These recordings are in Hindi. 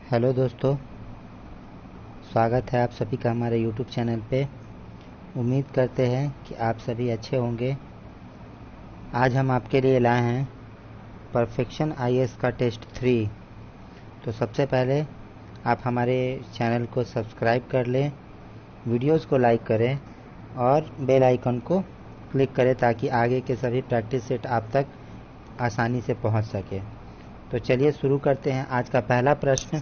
हेलो दोस्तों, स्वागत है आप सभी का हमारे YouTube चैनल पे। उम्मीद करते हैं कि आप सभी अच्छे होंगे। आज हम आपके लिए लाए हैं परफेक्शन आईएएस का टेस्ट 3। तो सबसे पहले आप हमारे चैनल को सब्सक्राइब कर लें, वीडियोस को लाइक करें और बेल आइकन को क्लिक करें ताकि आगे के सभी प्रैक्टिस सेट आप तक आसानी से पहुंच सके। तो चलिए शुरू करते हैं। आज का पहला प्रश्न,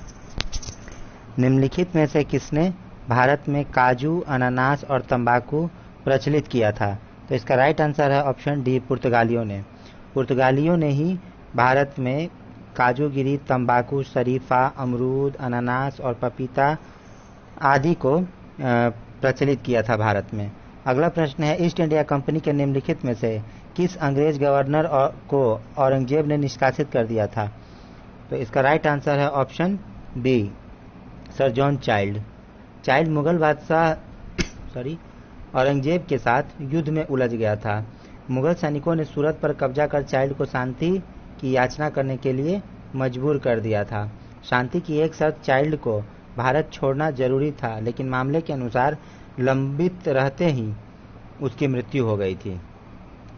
निम्नलिखित में से किसने भारत में काजू, अनानास और तंबाकू प्रचलित किया था? तो इसका राइट आंसर है ऑप्शन डी, पुर्तगालियों ने। पुर्तगालियों ने ही भारत में काजूगिरी, तंबाकू, शरीफा, अमरूद, अनानास और पपीता आदि को प्रचलित किया था भारत में। अगला प्रश्न है, ईस्ट इंडिया कंपनी के निम्नलिखित में से किस अंग्रेज गवर्नर को औरंगजेब ने निष्कासित कर दिया था? तो इसका राइट आंसर है option B, sir John Child Mughal बादशाह औरंगजेब के साथ युद्ध में उलझ गया था। मुगल सैनिकों ने सूरत पर कब्जा कर चाइल्ड को शांति की याचना करने के लिए मजबूर कर दिया था। शांति की एक शर्त चाइल्ड को भारत छोड़ना जरूरी था, लेकिन मामले के अनुसार लंबित रहते ही उसकी मृत्यु हो गई थी।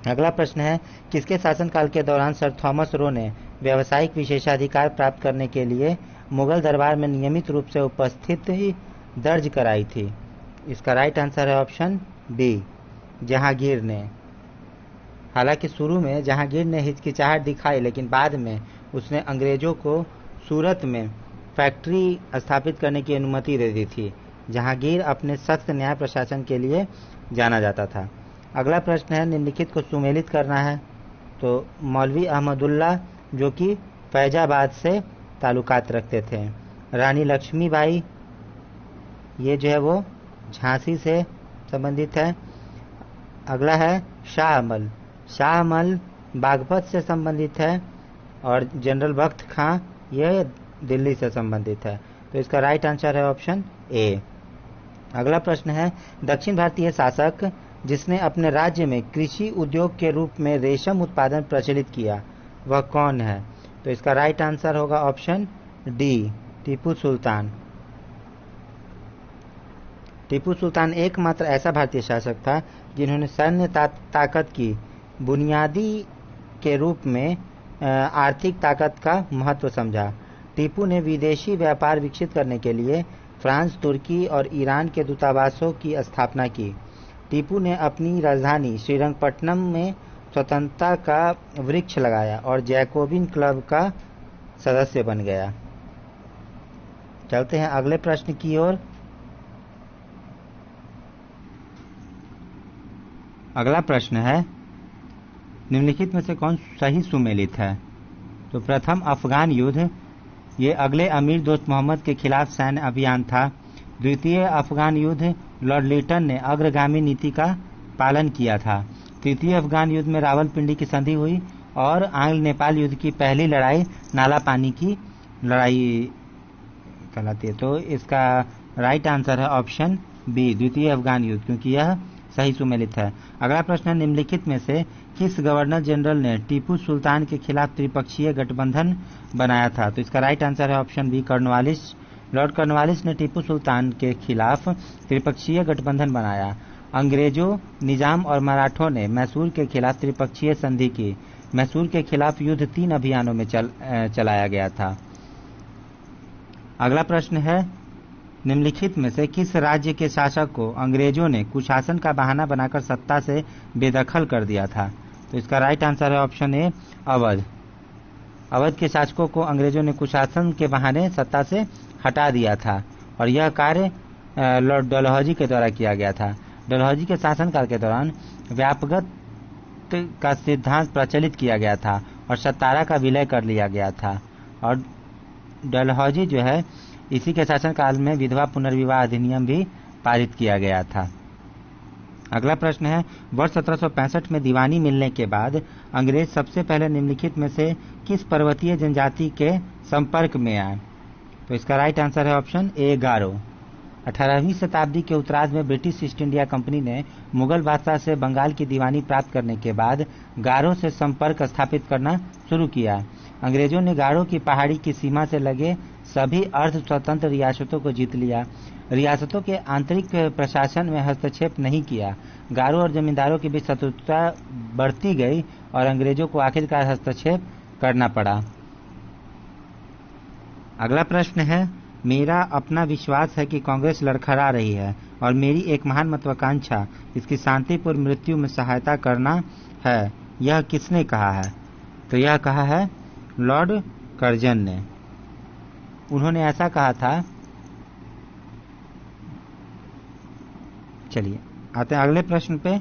अगला प्रश्न है, किसके शासनकाल के दौरान सर थॉमस रो ने व्यावसायिक विशेषाधिकार प्राप्त करने के लिए मुगल दरबार में नियमित रूप से उपस्थिति दर्ज कराई थी? इसका राइट आंसर है ऑप्शन बी, जहांगीर ने। हालांकि शुरू में जहांगीर ने हिचकिचाहट दिखाई, लेकिन बाद में उसने अंग्रेजों को सूरत में फैक्ट्री स्थापित करने की अनुमति दे दी थी। जहांगीर अपने सख्त न्याय प्रशासन के लिए जाना जाता था। अगला प्रश्न है, निम्नलिखित को सुमेलित करना है। तो मौलवी अहमदुल्ला जो कि फैजाबाद से ताल्लुकात रखते थे। रानी लक्ष्मीबाई, ये जो है वो झांसी से संबंधित है। अगला है शाह अमल बागपत से संबंधित है। और जनरल बख्त खां, ये दिल्ली से संबंधित है। तो इसका राइट आंसर है ऑप्शन ए। अगला प्रश्न है, दक्षिण भारतीय शासक जिसने अपने राज्य में कृषि उद्योग के रूप में रेशम उत्पादन प्रचलित किया, वह कौन है? तो इसका राइट आंसर होगा ऑप्शन डी, टीपू सुल्तान। टीपू सुल्तान एकमात्र ऐसा भारतीय शासक था जिन्होंने सैन्य ताकत की बुनियादी के रूप में आर्थिक ताकत का महत्व समझा। टीपू ने विदेशी व्यापार विकसित करने के लिए फ्रांस, तुर्की और ईरान के दूतावासों की स्थापना की। टीपू ने अपनी राजधानी श्रीरंगपट्टनम में स्वतंत्रता का वृक्ष लगाया और जैकोबिन क्लब का सदस्य बन गया। चलते हैं अगले प्रश्न की ओर। अगला प्रश्न है, निम्नलिखित में से कौन सही सुमेलित है? तो प्रथम अफगान युद्ध, ये अगले अमीर दोस्त मोहम्मद के खिलाफ सैन्य अभियान था। द्वितीय अफगान युद्ध, लॉर्ड लिटन ने अग्रगामी नीति का पालन किया था। तृतीय अफगान युद्ध में रावलपिंडी की संधि हुई और आंग्ल नेपाल युद्ध की पहली लड़ाई नाला पानी की लड़ाई कहलाती है। तो इसका राइट आंसर है ऑप्शन बी, द्वितीय अफगान युद्ध, क्योंकि यह सही सुमेलित है। अगला प्रश्न है, निम्नलिखित में से किस गवर्नर जनरल ने टीपू सुल्तान के खिलाफ त्रिपक्षीय गठबंधन बनाया था? तो इसका राइट आंसर है option B, Cornwallis. Lord Cornwallis ने टीपू सुल्तान के खिलाफ त्रिपक्षीय गठबंधन बनाया। अंग्रेजों, निजाम और मराठों ने मैसूर के खिलाफ त्रिपक्षीय संधि की। मैसूर के खिलाफ युद्ध 3 अभियानों में चलाया गया था। अगला प्रश्न है, निम्नलिखित में से किस राज्य के शासक को अंग्रेजों ने कुशासन का बहाना बनाकर सत्ता से बेदखल कर दिया था? तो इसका राइट आंसर है ऑप्शन ए, अवध। अवध के शासकों को अंग्रेजों ने कुशासन के बहाने सत्ता से हटा दिया था और यह कार्य लॉर्ड डलहौजी के द्वारा किया गया था। डलहौजी के शासनकाल के दौरान व्यापकता का सिद्धांत प्रचलित किया गया था और सतारा का विलय कर लिया गया था। और डलहौजी जो है, इसी के शासनकाल में विधवा पुनर्विवाह अधिनियम भी पारित किया गया था। अगला प्रश्न है, वर्ष 1765 में दीवानी मिलने के बाद अंग्रेज सबसे पहले निम्नलिखित में से किस पर्वतीय जनजाति के संपर्क में आए? तो इसका राइट आंसर है ऑप्शन ए, गारो। 18वीं शताब्दी के उत्तरार्ध में ब्रिटिश ईस्ट इंडिया कंपनी ने मुगल बादशाह से बंगाल की दीवानी प्राप्त करने के बाद गारो से संपर्क स्थापित करना शुरू किया। अंग्रेजों ने गारो की पहाड़ी की सीमा से लगे सभी अर्ध स्वतंत्र रियासतों को जीत लिया, रियासतों के आंतरिक प्रशासन में हस्तक्षेप नहीं किया, गारों और जमींदारों के बीच शत्रुता बढ़ती गई और अंग्रेजों को आखिरकार हस्तक्षेप करना पड़ा। अगला प्रश्न है, मेरा अपना विश्वास है कि कांग्रेस लड़खड़ा रही है और मेरी एक महान महत्वाकांक्षा इसकी शांतिपूर्ण मृत्यु में सहायता करना है, यह किसने कहा है? तो यह कहा है लॉर्ड कर्जन ने। उन्होंने ऐसा कहा था। चलिए आते हैं अगले प्रश्न पे।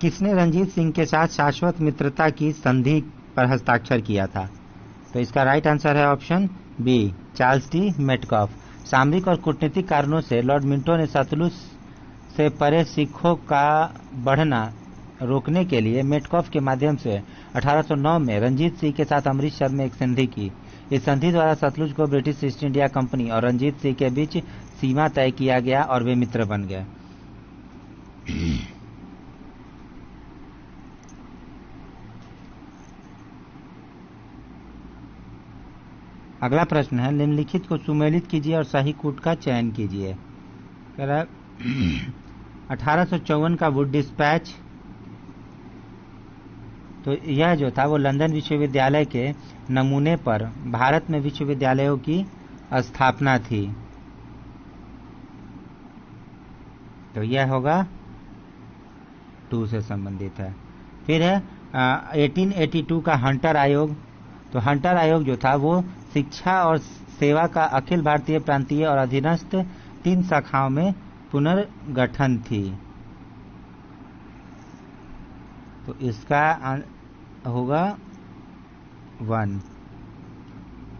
किसने रंजीत सिंह के साथ शाश्वत मित्रता की संधि पर हस्ताक्षर किया था? तो इसका राइट आंसर है option B, Charles T Metcalfe. सामरिक और कूटनीतिक कारणों से लॉर्ड मिंटो ने सतलुज से परे सिखों का बढ़ना रोकने के लिए मेटकॉफ के माध्यम से 1809 में रंजीत सिंह के साथ अमृतसर में एक संधि की। इस संधि द्वारा सतलुज को ब्रिटिश ईस्ट इंडिया कंपनी और रंजीत सिंह के बीच सीमा तय किया गया और वे मित्र बन गए। अगला प्रश्न है, निम्नलिखित को सुमेलित कीजिए और सही कूट का चयन कीजिए। 1854 का वुड डिस्पैच, तो यह जो था वो लंदन विश्वविद्यालय के नमूने पर भारत में विश्वविद्यालयों की स्थापना थी, तो यह होगा 2 से संबंधित है। फिर है 1882 का हंटर आयोग। तो हंटर आयोग जो था वो शिक्षा और सेवा का अखिल भारतीय प्रांतीय और अधीनस्थ 3 शाखाओं में पुनर्गठन थी, तो इसका होगा 1।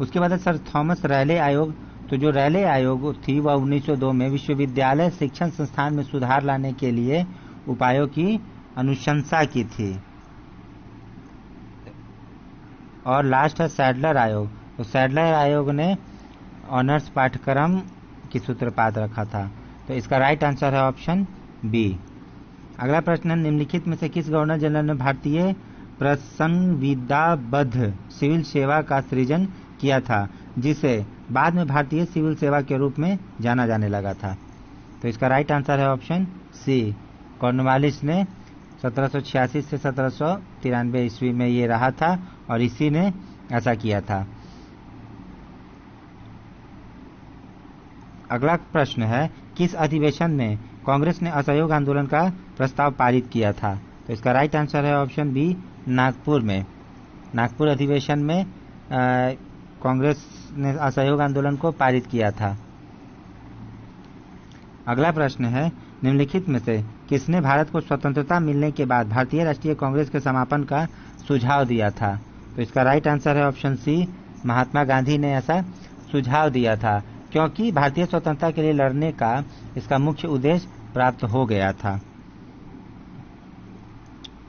उसके बाद सर थॉमस रैले आयोग। तो जो रैले आयोग थी वह 1902 में विश्वविद्यालय शिक्षण संस्थान में सुधार लाने के लिए उपायों की अनुशंसा की थी। और लास्ट है सैडलर आयोग। तो सैडलर आयोग ने ऑनर्स पाठ्यक्रम की सूत्रपात रखा था, तो इसका राइट आंसर है ऑप्शन बी। अगला प्रश्न है, निम्नलिखित में से किस गवर्नर जनरल ने भारतीय प्रसंविदाबद्ध सिविल सेवा का सृजन किया था, जिसे बाद में भारतीय सिविल सेवा के रूप में जाना जाने लगा था? तो इसका राइट आंसर है ऑप्शन सी, कॉर्नवालिस ने 1786 से 1793 ईस्वी में ये रहा था और इसी ने ऐसा किया था। अगला प्रश्न है, किस अधिवेशन में कांग्रेस ने असहयोग आंदोलन का प्रस्ताव पारित किया था? तो इसका राइट आंसर है ऑप्शन बी, नागपुर में। नागपुर अधिवेशन में कांग्रेस ने असहयोग आंदोलन को पारित किया था। अगला प्रश्न है, निम्नलिखित में से किसने भारत को स्वतंत्रता मिलने के बाद भारतीय राष्ट्रीय कांग्रेस के समापन का सुझाव दिया था? तो इसका राइट आंसर है ऑप्शन सी, महात्मा गांधी ने ऐसा सुझाव दिया था, क्योंकि भारतीय स्वतंत्रता के लिए लड़ने का इसका मुख्य उद्देश्य प्राप्त हो गया था।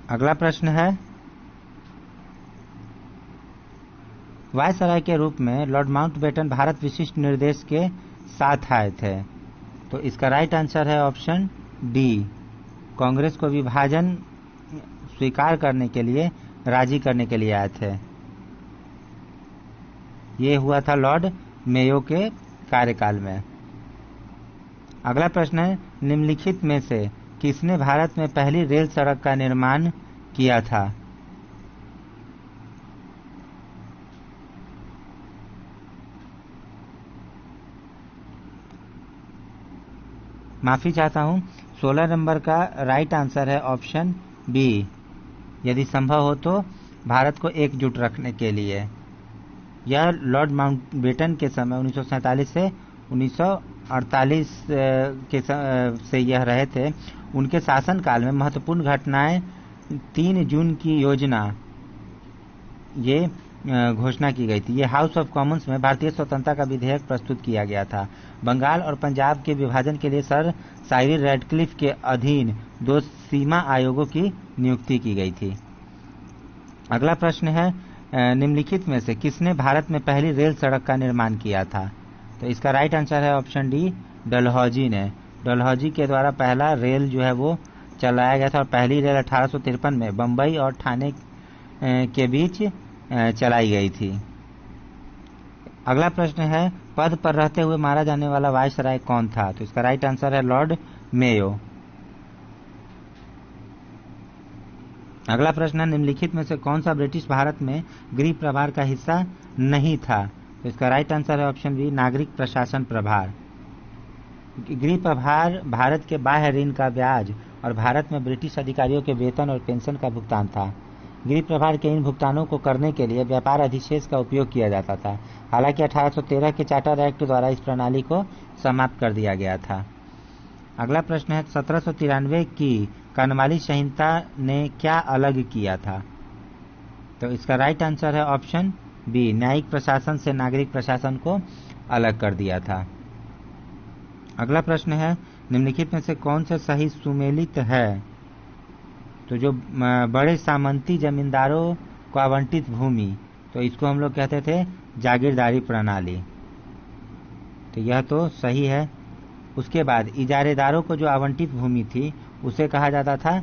अगला प्रश्न है, वायसराय के रूप में लॉर्ड माउंटबेटन भारत विशिष्ट निर्देश के साथ आए थे, तो इसका राइट आंसर है ऑप्शन डी, कांग्रेस को विभाजन स्वीकार करने के लिए राजी करने के लिए आए थे। ये हुआ था लॉर्ड मेयो के कार्यकाल में। अगला प्रश्न है, निम्नलिखित में से किसने भारत में पहली रेल सड़क का निर्माण किया था? माफी चाहता हूं, 16 नंबर का राइट आंसर है ऑप्शन बी, यदि संभव हो तो भारत को एकजुट रखने के लिए। यह लॉर्ड माउंटबेटन के समय 1947 से 1948 से यह रहे थे। उनके शासनकाल में महत्वपूर्ण घटनाएं 3 जून की योजना ये घोषणा की गई थी। ये हाउस ऑफ कॉमन्स में भारतीय स्वतंत्रता का विधेयक प्रस्तुत किया गया था। बंगाल और पंजाब के विभाजन के लिए सर साइरिल रैडक्लिफ के अधीन 2 सीमा आयोगों की नियुक्ति की गई थी। अगला प्रश्न है, निम्नलिखित में से किसने भारत में पहली रेल सड़क का निर्माण किया था? तो इसका राइट आंसर है ऑप्शन डी, डलहौजी ने। डलहौजी के द्वारा पहला रेल जो है वो चलाया गया था और पहली रेल 1853 में बम्बई और ठाणे के बीच चलाई गई थी। अगला प्रश्न है, पद पर रहते हुए मारा जाने वाला वायसराय कौन था? तो इसका राइट आंसर है लॉर्ड मेयो। अगला प्रश्न है, निम्नलिखित में से कौन सा ब्रिटिश भारत में गृह प्रभार का हिस्सा नहीं था? तो इसका राइट आंसर है ऑप्शन बी, नागरिक प्रशासन प्रभार। गृह प्रभार भारत के बाह्य ऋण का ब्याज और भारत में ब्रिटिश अधिकारियों के वेतन और पेंशन का भुगतान था। गृह प्रभार के इन भुगतानों को करने के लिए व्यापार अधिशेष का उपयोग किया जाता था। हालांकि 1813 के चार्टर एक्ट द्वारा इस प्रणाली को समाप्त कर दिया गया था। अगला प्रश्न है, 1793 की कर्नवालिस संहिता ने क्या अलग किया था? तो इसका राइट आंसर है ऑप्शन बी, न्यायिक प्रशासन से नागरिक प्रशासन को अलग कर दिया था। अगला प्रश्न है, निम्नलिखित में से कौन सा सही सुमेलित है? तो जो बड़े सामंती जमींदारों को आवंटित भूमि, तो इसको हम लोग कहते थे जागीरदारी प्रणाली, तो यह तो सही है। उसके बाद इजारेदारों को जो आवंटित भूमि थी उसे कहा जाता था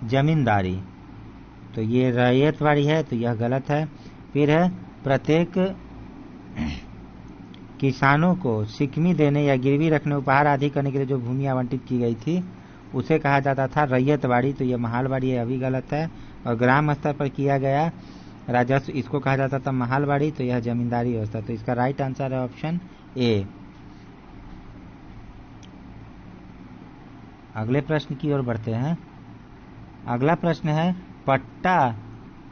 जमींदारी, तो ये रैयतवाड़ी है, तो यह गलत है। फिर है, प्रत्येक किसानों को सिकमी देने या गिरवी रखने, उपहार आदि करने के लिए जो भूमि आवंटित की गई थी उसे कहा जाता था रैयतवाड़ी, तो यह महालवाड़ी है, अभी गलत है। और ग्राम स्तर पर किया गया राजस्व, इसको कहा जाता था महालवाड़ी, तो यह जमींदारी व्यवस्था। तो इसका राइट आंसर है ऑप्शन ए। अगले प्रश्न की ओर बढ़ते हैं। अगला प्रश्न है, पट्टा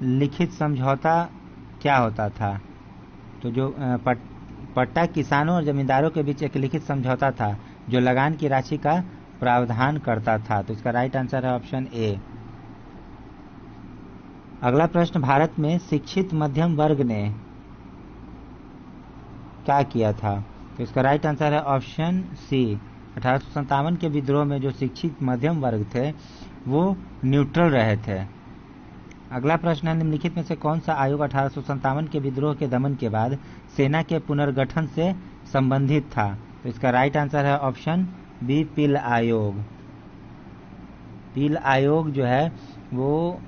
लिखित समझौता क्या होता था? तो जो पट्टा किसानों और जमींदारों के बीच एक लिखित समझौता था जो लगान की राशि का प्रावधान करता था। तो इसका राइट आंसर है ऑप्शन ए। अगला प्रश्न, भारत में शिक्षित मध्यम वर्ग ने क्या किया था? तो इसका राइट आंसर है ऑप्शन सी, 1857 के विद्रोह में जो शिक्षित मध्यम वर्ग थे वो न्यूट्रल रहे थे। अगला प्रश्न है, निम्नलिखित में से कौन सा आयोग 1857 के विद्रोह के दमन के बाद सेना के पुनर्गठन से संबंधित था? तो इसका राइट आंसर है ऑप्शन बी, पील आयोग। पील आयोग जो है वो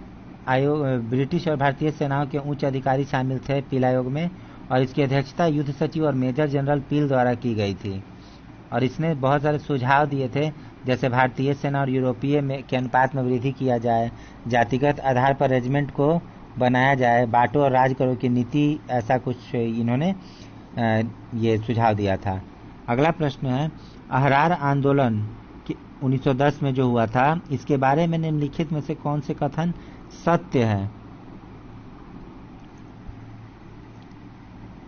आयोग ब्रिटिश और भारतीय सेनाओं के उच्च अधिकारी शामिल थे पील आयोग में, और इसकी अध्यक्षता युद्ध सचिव और मेजर जनरल पील द्वारा की गई थी। और इसने बहुत सारे सुझाव दिए थे, जैसे भारतीय सेना और यूरोपीय के अनुपात में वृद्धि किया जाए, जातिगत आधार पर रेजिमेंट को बनाया जाए, बांटो और राज करो की नीति, ऐसा कुछ इन्होंने ये सुझाव दिया था। अगला प्रश्न है, अहरार आंदोलन 1910 में जो हुआ था, इसके बारे में निम्नलिखित में से कौन से कथन सत्य है?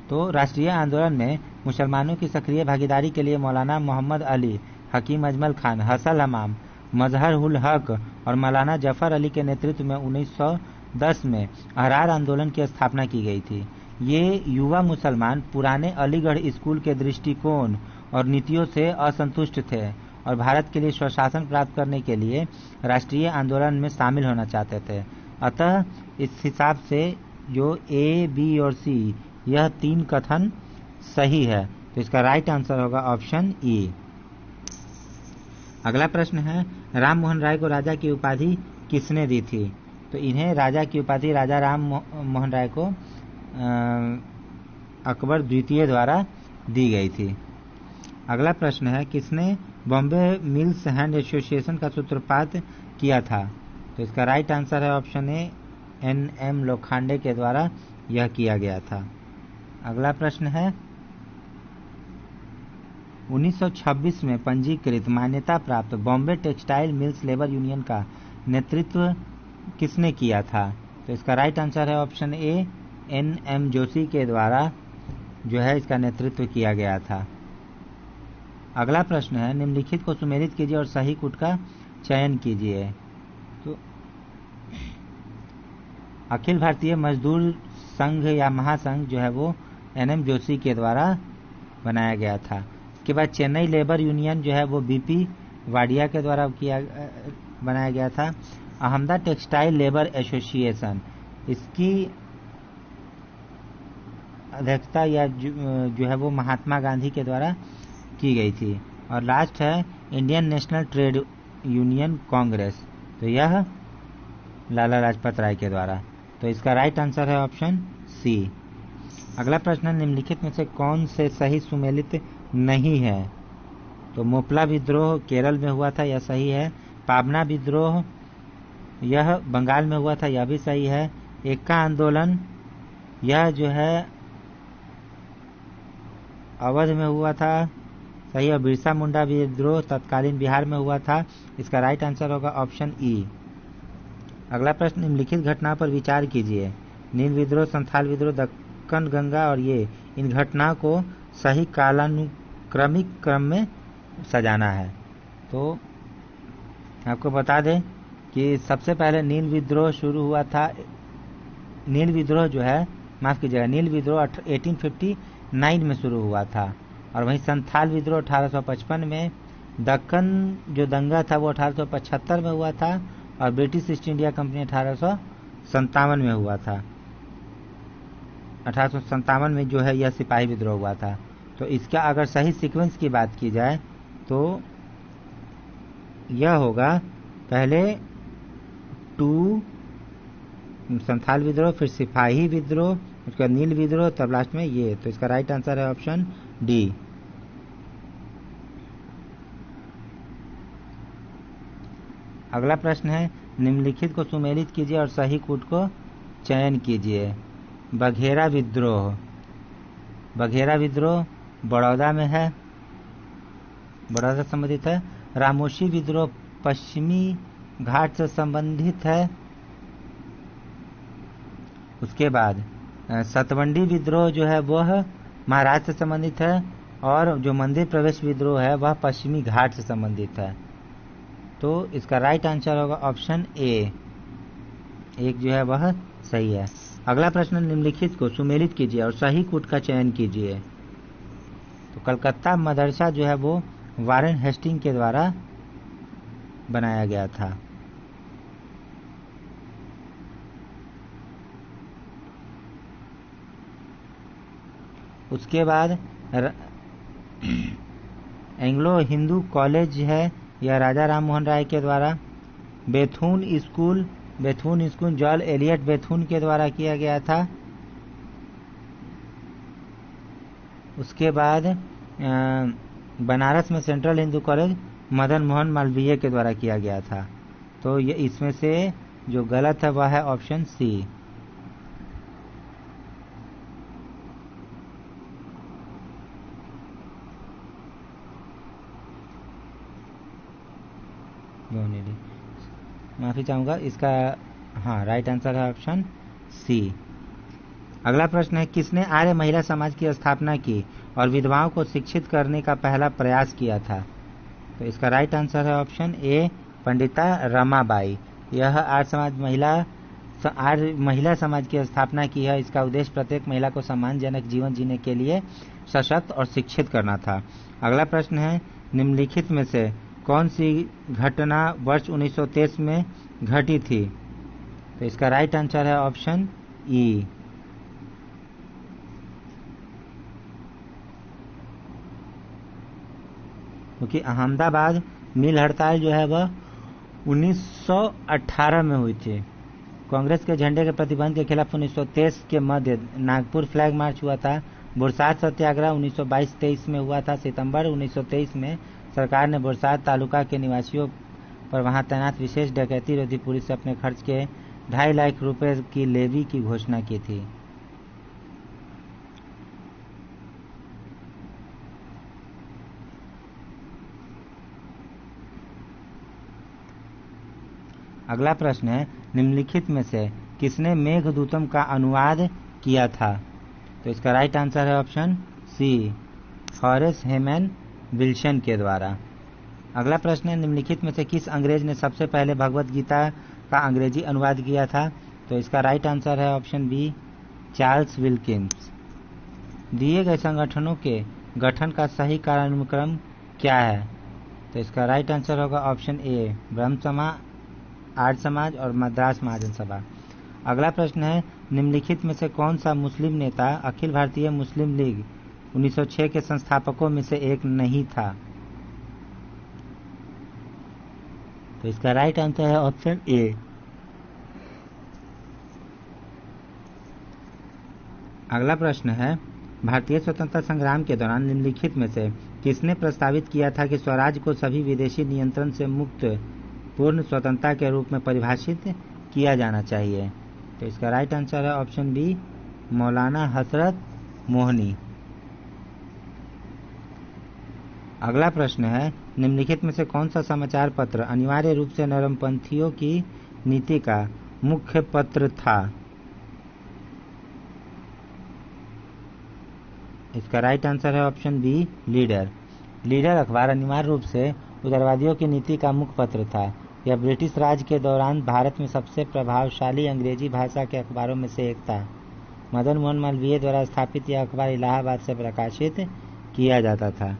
तो राष्ट्रीय आंदोलन में मुसलमानों की सक्रिय भागीदारी के लिए मौलाना मोहम्मद अली, हकीम अजमल खान, हसन हमाम, मजहर उल हक और मौलाना जफर अली के नेतृत्व में 1910 में अहरार आंदोलन की स्थापना की गई थी। ये युवा मुसलमान पुराने अलीगढ़ स्कूल के दृष्टिकोण और नीतियों से असंतुष्ट थे और भारत के लिए स्वशासन प्राप्त करने के लिए राष्ट्रीय आंदोलन में शामिल होना चाहते थे। अतः इस हिसाब से जो ए, बी और सी, यह 3 कथन सही है। तो इसका राइट आंसर होगा ऑप्शन ई। अगला प्रश्न है, राम मोहन राय को राजा की उपाधि किसने दी थी? तो इन्हें राजा की उपाधि राजा राम मोहन राय को अकबर द्वितीय द्वारा दी गई थी। अगला प्रश्न है, किसने बॉम्बे मिल्स हैंड एसोसिएशन का सूत्रपात किया था? तो इसका राइट आंसर है ऑप्शन ए, NM लोखंडे के द्वारा यह किया गया था। अगला प्रश्न है, 1926 में पंजीकृत मान्यता प्राप्त Bombay textile mills labour union का नेतृत्व किसने किया था? तो इसका राइट आंसर है ऑप्शन ए, NM जोशी के द्वारा जो है इसका नेतृत्व किया गया था। अगला प्रश्न है, निम्नलिखित को सुमेलित कीजिए और सही कूट का चयन कीजिए। तो अखिल भारतीय मजदूर संघ या महासंघ जो है वो NM जोशी के द्वारा बनाया गया था। इसके बाद चेन्नई लेबर यूनियन जो है वो BP वाडिया के द्वारा बनाया गया था। अहमदा टेक्सटाइल लेबर एसोसिएशन, इसकी अध्यक्षता या जो है वो महात्मा गांधी के द्वारा की गई थी। और लास्ट है Indian national trade union Congress, तो यह लाला लाजपत राय के द्वारा। तो इसका राइट आंसर है ऑप्शन सी। अगला प्रश्न है, निम्नलिखित में से कौन से सही सुमेलित नहीं है? तो मोपला विद्रोह केरल में हुआ था, यह सही है। पाबना विद्रोह यह बंगाल में हुआ था, यह भी सही है। एक्का आंदोलन यह जो है अवध में हुआ था, सही है। बिरसा मुंडा विद्रोह तत्कालीन बिहार में हुआ था, इसका राइट आंसर होगा ऑप्शन ई। अगला प्रश्न, निम्नलिखित घटनाओं पर विचार कीजिए। नील विद्रोह, संथाल विद्रोह, दक्कन गंगा और ये इन घटनाओं को सही कालानुक्रमिक क्रम में सजाना है। तो आपको बता दें कि सबसे पहले नील विद्रोह शुरू हुआ था। नील विद्रोह जो है, माफ कीजिएगा, नील विद्रोह 1859 में शुरू हुआ था, और वहीं संथाल विद्रोह 1855 में। दक्कन जो दंगा था वो 1875 में हुआ था, और ब्रिटिश ईस्ट इंडिया कंपनी 1857 में हुआ था। 1857 में जो है यह सिपाही विद्रोह हुआ था। तो इसका अगर सही सीक्वेंस की बात की जाए तो यह होगा पहले 2 संथाल विद्रोह, फिर सिपाही विद्रोह, उसके बाद नील विद्रोह, तब लास्ट में ये। तो इसका राइट आंसर है ऑप्शन डी। अगला प्रश्न है, निम्नलिखित को सुमेलित कीजिए और सही कूट को चयन कीजिए। बघेरा विद्रोह, बघेरा विद्रोह बड़ौदा में है, बड़ौदा से संबंधित है। रामोशी विद्रोह पश्चिमी घाट से संबंधित है। उसके बाद सतवंडी विद्रोह जो है वह महाराष्ट्र से संबंधित है, और जो मंदिर प्रवेश विद्रोह है वह पश्चिमी घाट से संबंधित है। तो इसका राइट आंसर होगा ऑप्शन ए, एक जो है वह सही है। अगला प्रश्न, निम्नलिखित को सुमेलित कीजिए और सही कूट का चयन कीजिए। तो कलकत्ता मदरसा जो है वो वारेन हेस्टिंग के द्वारा बनाया गया था। उसके बाद एंग्लो हिंदू कॉलेज है, यह राजा राम मोहन राय के द्वारा। बेथुन स्कूल जॉन एलियट बेथुन के द्वारा किया गया था। उसके बाद बनारस में सेंट्रल हिंदू कॉलेज मदन मोहन मालवीय के द्वारा किया गया था। तो ये इसमें से जो गलत है वह है ऑप्शन सी। माफी चाहूंगा, इसका राइट आंसर है ऑप्शन सी। अगला प्रश्न है, किसने आर्य महिला समाज की स्थापना की और विधवाओं को शिक्षित करने का पहला प्रयास किया था? तो इसका राइट आंसर है ऑप्शन ए, पंडिता रमाबाई। यह आर्य महिला समाज की स्थापना की है। इसका उद्देश्य प्रत्येक महिला को सम्मानजनक जीवन जीने के लिए सशक्त और शिक्षित करना था। अगला प्रश्न है, निम्नलिखित में से कौन सी घटना वर्ष 1923 में घटी थी? तो इसका राइट आंसर है ऑप्शन ई। क्योंकि अहमदाबाद मिल हड़ताल जो है वह 1918 में हुई थी। कांग्रेस के झंडे के प्रतिबंध के खिलाफ 1923 के मध्य नागपुर फ्लैग मार्च हुआ था। बुरसात सत्याग्रह 1922-23 में हुआ था। सितंबर 1923 में सरकार ने बुरसात तालुका के निवासियों पर वहां तैनात विशेष डकैती रोधी पुलिस से अपने खर्च के 2.5 लाख रुपए की लेवी की घोषणा की थी। अगला प्रश्न है, निम्नलिखित में से किसने मेघदूतम का अनुवाद किया था? तो इसका राइट आंसर है ऑप्शन सी, हॉरेस हेमन विल्सन के द्वारा। अगला प्रश्न है, निम्नलिखित में से किस अंग्रेज ने सबसे पहले भगवत गीता का अंग्रेजी अनुवाद किया था? तो इसका राइट आंसर है ऑप्शन बी, चार्ल्स विल्किंस। दिए गए संगठनों के गठन का सही कालानुक्रम क्या है? तो इसका राइट आंसर होगा ऑप्शन ए, ब्रह्म समाज, आर्य समाज और मद्रास महाजन सभा। अगला प्रश्न है, निम्नलिखित में से कौन सा मुस्लिम नेता अखिल भारतीय मुस्लिम लीग 1906 के संस्थापकों में से एक नहीं था? तो इसका राइट आंसर है ऑप्शन ए, अगला प्रश्न है, भारतीय स्वतंत्रता संग्राम के दौरान निम्नलिखित में से किसने प्रस्तावित किया था कि स्वराज को सभी विदेशी नियंत्रण से मुक्त पूर्ण स्वतंत्रता के रूप में परिभाषित किया जाना चाहिए? तो इसका राइट आंसर है ऑप्शन बी, मौलाना हसरत मोहनी। अगला प्रश्न है, निम्नलिखित में से कौन सा समाचार पत्र अनिवार्य रूप से नरमपंथियों की नीति का मुख्य पत्र था? इसका राइट आंसर है ऑप्शन बी, लीडर। लीडर अखबार अनिवार्य रूप से उदारवादियों की नीति का मुख्य पत्र था। यह ब्रिटिश राज के दौरान भारत में सबसे प्रभावशाली अंग्रेजी भाषा के अखबारों में से एक था। मदन मोहन मालवीय द्वारा स्थापित यह अखबार इलाहाबाद से प्रकाशित किया जाता था।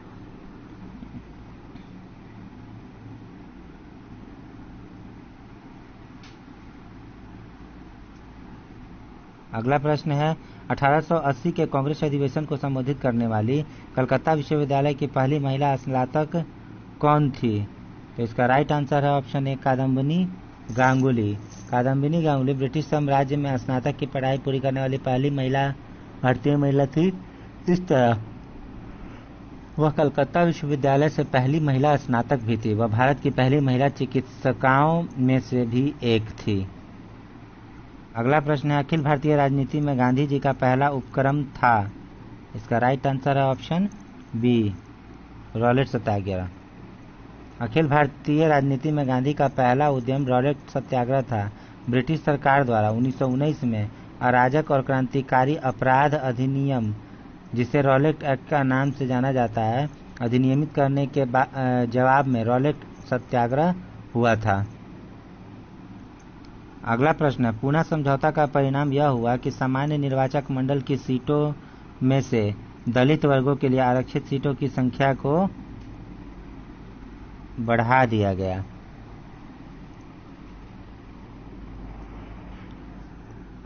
अगला प्रश्न है, 1880 के कांग्रेस अधिवेशन को संबोधित करने वाली कलकत्ता विश्वविद्यालय की पहली महिला स्नातक कौन थी? तो इसका राइट आंसर है option A, Kadambini Ganguly. Kadambini Ganguly British साम्राज्य में स्नातक की पढ़ाई पूरी करने वाली पहली महिला भारतीय महिला थी। इस तरह वह कलकत्ता विश्वविद्यालय से पहली महिला स्नातक भी थी। वह भारत की पहली महिला चिकित्सकों में से भी एक थी। अगला प्रश्न है, अखिल भारतीय राजनीति में गांधी जी का पहला उपक्रम था? इसका राइट आंसर है ऑप्शन बी, रॉलेट सत्याग्रह। अखिल भारतीय राजनीति में गांधी का पहला उद्यम रॉलेट सत्याग्रह था। ब्रिटिश सरकार द्वारा 1919 में अराजक और क्रांतिकारी अपराध अधिनियम, जिसे रॉलेट एक्ट का नाम से जाना जाता है, अधिनियमित करने के जवाब में रॉलेट सत्याग्रह हुआ था। अगला प्रश्न है, पूना समझौता का परिणाम यह हुआ कि सामान्य निर्वाचक मंडल की सीटों में से दलित वर्गों के लिए आरक्षित सीटों की संख्या को बढ़ा दिया गया।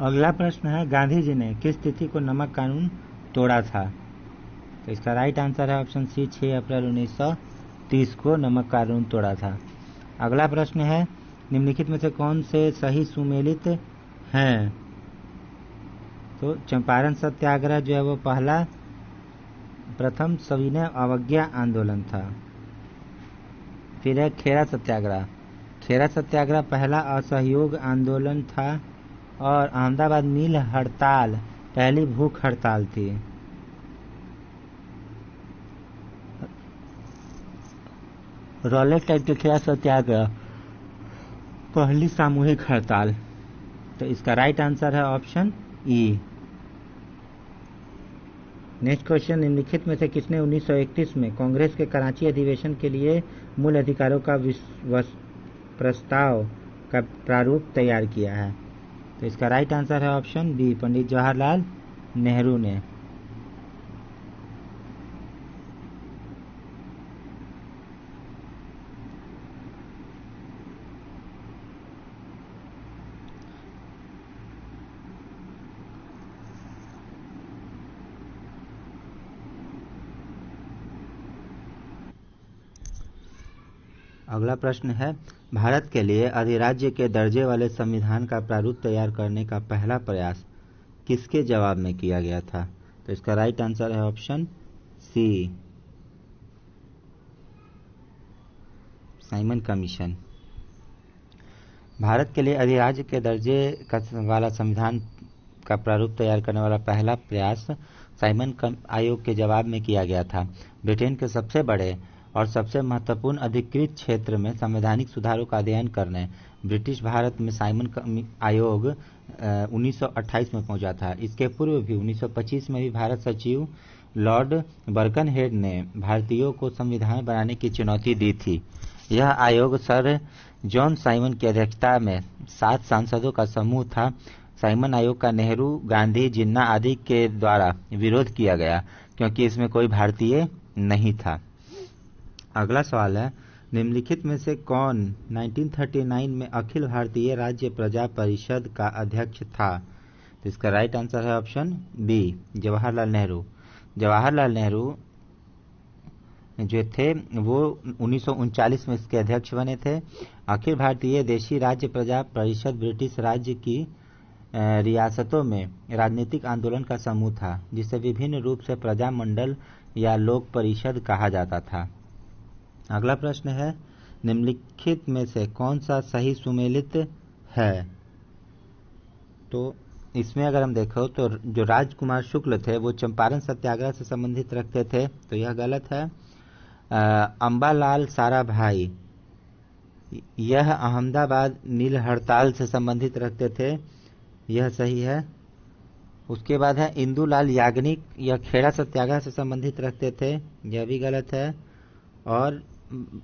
अगला प्रश्न है, गांधी जी ने किस तिथि को नमक कानून तोड़ा था? तो इसका राइट आंसर है ऑप्शन सी, 6 अप्रैल 1930 को नमक कानून तोड़ा था। अगला प्रश्न है, निम्नलिखित में से कौन से सही सुमेलित हैं? तो चंपारण सत्याग्रह जो है वो प्रथम सविनय अवज्ञा आंदोलन था। फिर है खेरा सत्याग्रह। खेरा सत्याग्रह पहला असहयोग आंदोलन था और अहमदाबाद मिल हड़ताल पहली भूख हड़ताल थी। रॉलेट एक्ट के खेरा सत्याग्रह पहली सामूहिक हड़ताल। तो इसका राइट आंसर है ऑप्शन ई। नेक्स्ट क्वेश्चन, निम्नलिखित में से किसने 1931 में कांग्रेस के कराची अधिवेशन के लिए मूल अधिकारों का प्रस्ताव का प्रारूप तैयार किया है? तो इसका राइट आंसर है ऑप्शन बी, पंडित जवाहरलाल नेहरू ने। अगला प्रश्न है, भारत के लिए अधिराज्य के दर्जे वाले संविधान का प्रारूप तैयार करने का पहला प्रयास किसके जवाब में किया गया था? तो इसका राइट आंसर है option C, Simon Commission. Bharat के लिए अधिराज्य के दर्जे वाला संविधान का प्रारूप तैयार करने वाला पहला प्रयास साइमन आयोग के जवाब में किया गया था। ब्रिटेन के सबसे बड़े और सबसे महत्वपूर्ण अधिकृत क्षेत्र में संवैधानिक सुधारों का अध्ययन करने ब्रिटिश भारत में साइमन आयोग 1928 में पहुंचा था। इसके पूर्व भी 1925 में भी भारत सचिव लॉर्ड बर्कनहेड ने भारतीयों को संविधान बनाने की चुनौती दी थी। यह आयोग सर जॉन साइमन की अध्यक्षता में 7 सांसदों का समूह था। साइमन आयोग का नेहरू, गांधी, जिन्ना आदि के द्वारा विरोध किया गया क्योंकि इसमें कोई भारतीय नहीं था। अगला सवाल है, निम्नलिखित में से कौन 1939 में अखिल भारतीय राज्य प्रजा परिषद का अध्यक्ष था? तो इसका राइट आंसर है ऑप्शन बी, जवाहरलाल नेहरू। जवाहरलाल नेहरू जो थे वो 1939 में इसके अध्यक्ष बने थे। अखिल भारतीय देशी राज्य प्रजा परिषद ब्रिटिश राज्य की रियासतों में राजनीतिक आंदोलन का समूह था जिसे विभिन्न रूप से प्रजामंडल या लोक परिषद कहा जाता था। अगला प्रश्न है, निम्नलिखित में से कौन सा सही सुमेलित है? तो इसमें अगर हम देखो तो जो राजकुमार शुक्ल थे वो चंपारण सत्याग्रह से संबंधित रखते थे, तो यह गलत है। अंबालाल साराभाई यह अहमदाबाद नील हड़ताल से संबंधित रखते थे, यह सही है। उसके बाद है इंदुलाल याग्निक, यह खेड़ा सत्याग्रह से संबंधित रखते थे, यह भी गलत है। और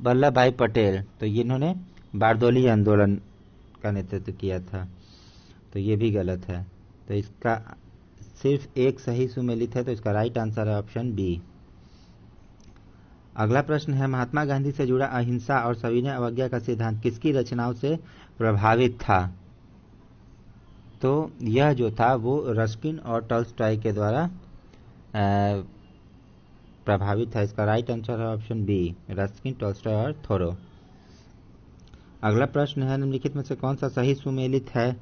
वल्लभ भाई पटेल, तो इन्होंने बारदोली आंदोलन का नेतृत्व किया था, तो ये भी गलत है। तो इसका सिर्फ एक सही सुमेलित है, तो इसका राइट आंसर है ऑप्शन बी। अगला प्रश्न है, महात्मा गांधी से जुड़ा अहिंसा और सविनय अवज्ञा का सिद्धांत किसकी रचनाओं से प्रभावित था? तो यह जो था वो रस्किन और टॉल्स्टॉय के द्वारा प्रभावित है। इसका राइट आंसर है ऑप्शन बी, रस्किन, टॉल्स्टॉय और थोरो। अगला प्रश्न है, निम्नलिखित में से कौन सा सही सुमेलित है?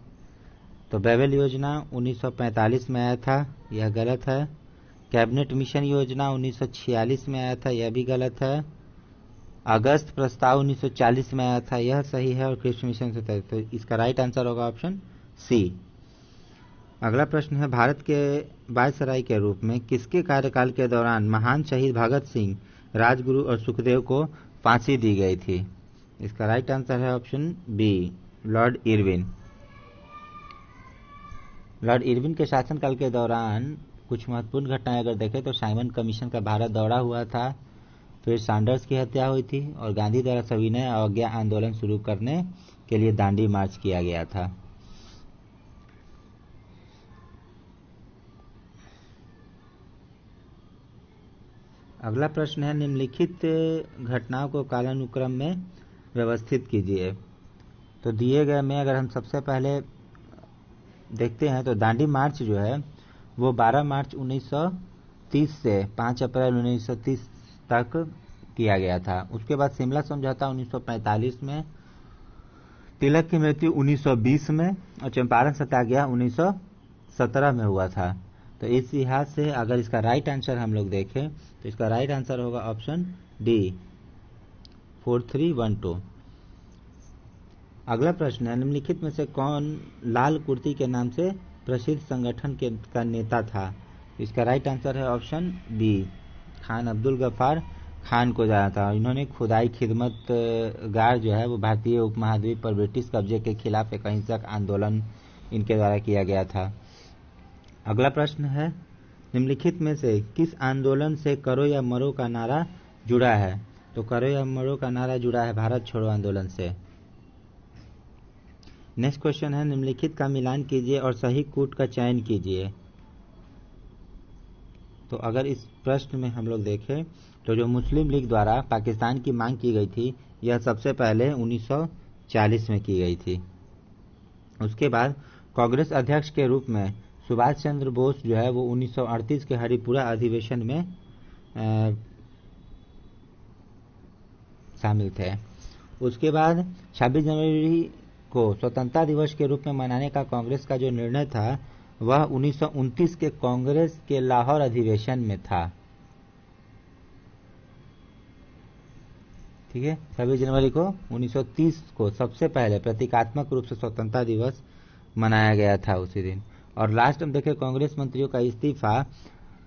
तो बेबल योजना 1945 में आया था, यह गलत है। कैबिनेट मिशन योजना 1946 में आया था, यह भी गलत है। अगस्त प्रस्ताव 1940 में आया था, यह सही है। और कृषि मिशन से, तो इसका राइट आंसर होगा ऑप्शन सी। अगला प्रश्न है, भारत के वायसराय के रूप में किसके कार्यकाल के दौरान महान शहीद भगत सिंह, राजगुरु और सुखदेव को फांसी दी गई थी? इसका राइट आंसर है option B, lord Irwin. Lord Irwin के शासनकाल के दौरान कुछ महत्वपूर्ण घटनाएं अगर देखें तो साइमन कमीशन का भारत दौरा हुआ था, फिर सैंडर्स की हत्या हुई थी और गांधी द्वारा सविनय अवज्ञा आंदोलन शुरू करने के लिए दांडी मार्च किया गया था। अगला प्रश्न है, निम्नलिखित घटनाओं को कालानुक्रम में व्यवस्थित कीजिए। तो दिए गए में अगर हम सबसे पहले देखते हैं तो दांडी मार्च जो है वो 12 मार्च 1930 से 5 अप्रैल 1930 तक किया गया था। उसके बाद शिमला समझौता 1945 में, तिलक की मृत्यु 1920 में और चंपारण सत्याग्रह 1917 में हुआ था। तो इस लिहाज से अगर इसका राइट आंसर हम लोग देखें तो इसका राइट आंसर होगा ऑप्शन डी, 4312। अगला प्रश्न है, निम्नलिखित में से कौन लाल कुर्ती के नाम से प्रसिद्ध संगठन का नेता था? इसका राइट आंसर है ऑप्शन बी, खान अब्दुल गफ्फार खान को जाना था। इन्होंने खुदाई खिदमत गार जो है वो भारतीय उपमहाद्वीप पर ब्रिटिश कब्जे के खिलाफ एक अहिंसक आंदोलन इनके द्वारा किया गया था। अगला प्रश्न है, निम्नलिखित में से किस आंदोलन से करो या मरो का नारा जुड़ा है? तो करो या मरो का नारा जुड़ा है भारत छोड़ो आंदोलन से। नेक्स्ट क्वेश्चन है, निम्नलिखित का मिलान कीजिए और सही कूट का चयन कीजिए। तो अगर इस प्रश्न में हम लोग देखें तो जो मुस्लिम लीग द्वारा पाकिस्तान की मांग की गई थी यह सबसे पहले 1940 में की गई थी। उसके बाद कांग्रेस अध्यक्ष के रूप में सुभाष चंद्र बोस जो है वो 1938 के हरिपुरा अधिवेशन में शामिल थे। उसके बाद 26 जनवरी को स्वतंत्रता दिवस के रूप में मनाने का कांग्रेस का जो निर्णय था वह 1929 के कांग्रेस के लाहौर अधिवेशन में था। ठीक है, 26 जनवरी को 1930 को सबसे पहले प्रतीकात्मक रूप से स्वतंत्रता दिवस मनाया गया था उसी दिन। और लास्ट में देखें कांग्रेस मंत्रियों का इस्तीफा,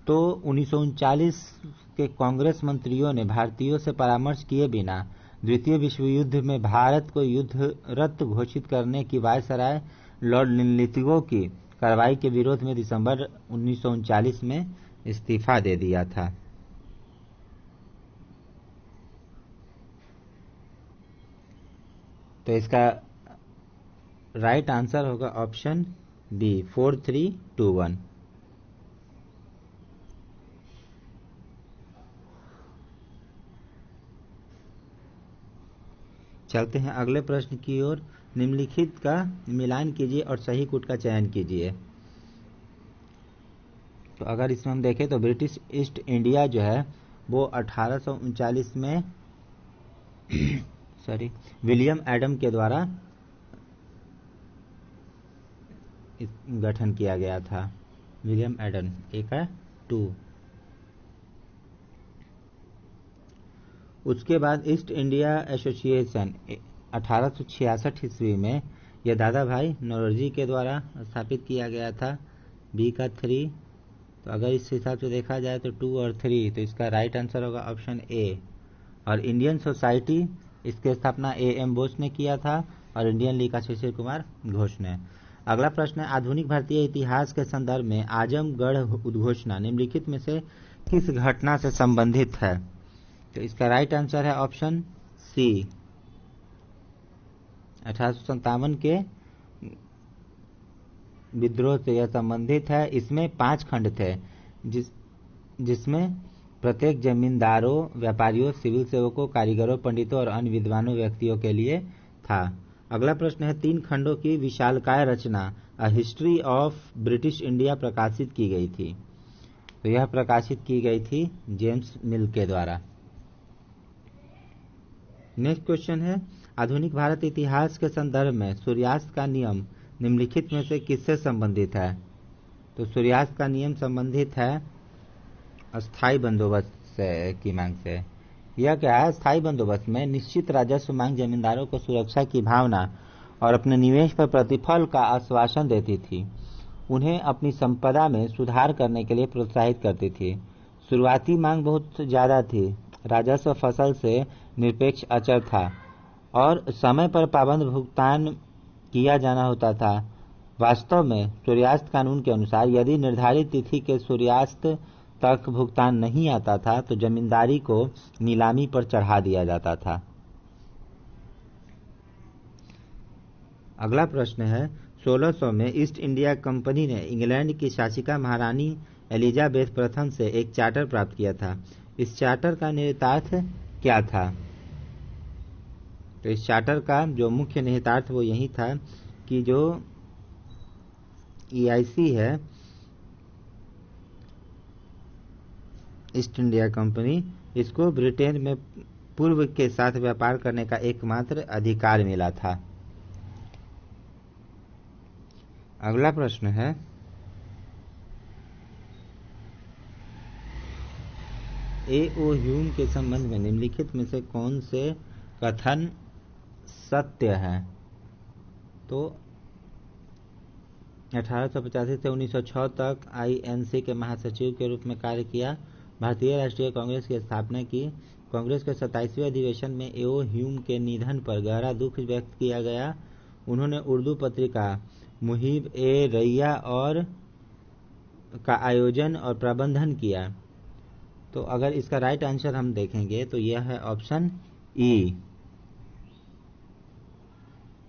तो 1939 के कांग्रेस मंत्रियों ने भारतीयों से परामर्श किए बिना द्वितीय विश्व युद्ध में भारत को युद्धरत घोषित करने की वायसराय लॉर्ड लिनलिथगो की कार्रवाई के विरोध में दिसंबर 1939 में इस्तीफा दे दिया था। तो इसका राइट आंसर होगा ऑप्शन बी, 4321। चलते हैं अगले प्रश्न की ओर। निम्नलिखित का मिलान कीजिए और सही कूट का चयन कीजिए। तो अगर इसमें हम देखें तो ब्रिटिश ईस्ट इंडिया जो है वो 1839 में विलियम एडम के द्वारा गठन किया गया था। William Eden. एक है 2। उसके बाद ईस्ट इंडिया एसोसिएशन 1866 ईस्वी में यह दादा भाई नौरोजी के द्वारा स्थापित किया गया था। बी का 3। तो अगर इस हिसाब से देखा जाए तो 2 और 3, तो इसका राइट आंसर होगा ऑप्शन ए। और इंडियन सोसाइटी, इसकी स्थापना A.M. बोस ने किया था और इंडियन लीग का शिशिर कुमार घोष ने। अगला प्रश्न है, आधुनिक भारतीय इतिहास के संदर्भ में आजमगढ़ उद्घोषणा निम्नलिखित में से किस घटना से संबंधित है? तो इसका राइट आंसर है ऑप्शन सी, 1857 के विद्रोह से यह संबंधित है। इसमें 5 खंड थे, जिसमें प्रत्येक जमींदारों, व्यापारियों, सिविल सेवकों, कारीगरों, पंडितों और अन्य विद्वानों व्यक्तियों के लिए था। अगला प्रश्न है, 3 खंडों की विशालकाय रचना a history of British India प्रकाशित की गई थी। तो यह प्रकाशित की गई थी जेम्स मिल के द्वारा। नेक्स्ट क्वेश्चन है, आधुनिक भारत इतिहास के संदर्भ में सूर्यास्त का नियम निम्नलिखित में से किससे संबंधित है? तो सूर्यास्त का नियम संबंधित है अस्थायी बंदोबस्त की मांग से। यह क्या है? स्थायी बंदोबस्त में निश्चित राजस्व मांग जमींदारों को सुरक्षा की भावना और अपने निवेश पर प्रतिफल का आश्वासन देती थी। उन्हें अपनी संपदा में सुधार करने के लिए प्रोत्साहित करती थी। शुरुआती मांग बहुत ज्यादा थी, राजस्व फसल से निरपेक्ष अचर था और समय पर पाबंद भुगतान किया जाना होता था। वास्तव में सूर्यास्त कानून के अनुसार यदि निर्धारित तिथि के सूर्यास्त तक भुगतान नहीं आता था तो जमींदारी को नीलामी पर चढ़ा दिया जाता था। अगला प्रश्न है, 1600 में ईस्ट इंडिया कंपनी ने इंग्लैंड की शासिका महारानी एलिजाबेथ प्रथम से एक चार्टर प्राप्त किया था। इस चार्टर का निहितार्थ क्या था? तो इस चार्टर का जो मुख्य निहितार्थ वो यही था कि जो EIC है, ईस्ट इंडिया कंपनी, इसको ब्रिटेन में पूर्व के साथ व्यापार करने का एकमात्र अधिकार मिला था। अगला प्रश्न है, A.O. ह्यूम के संबंध में निम्नलिखित में से कौन से कथन सत्य है? तो 1885 से 1906 तक INC के महासचिव के रूप में कार्य किया, भारतीय राष्ट्रीय कांग्रेस की स्थापना की। कांग्रेस के 27वें अधिवेशन में A.O. ह्यूम के निधन पर गहरा दुख व्यक्त किया गया। उन्होंने उर्दू पत्रिका मुहिब-ए-रैया और का आयोजन और प्रबंधन किया। तो अगर इसका राइट आंसर हम देखेंगे तो यह है ऑप्शन ई,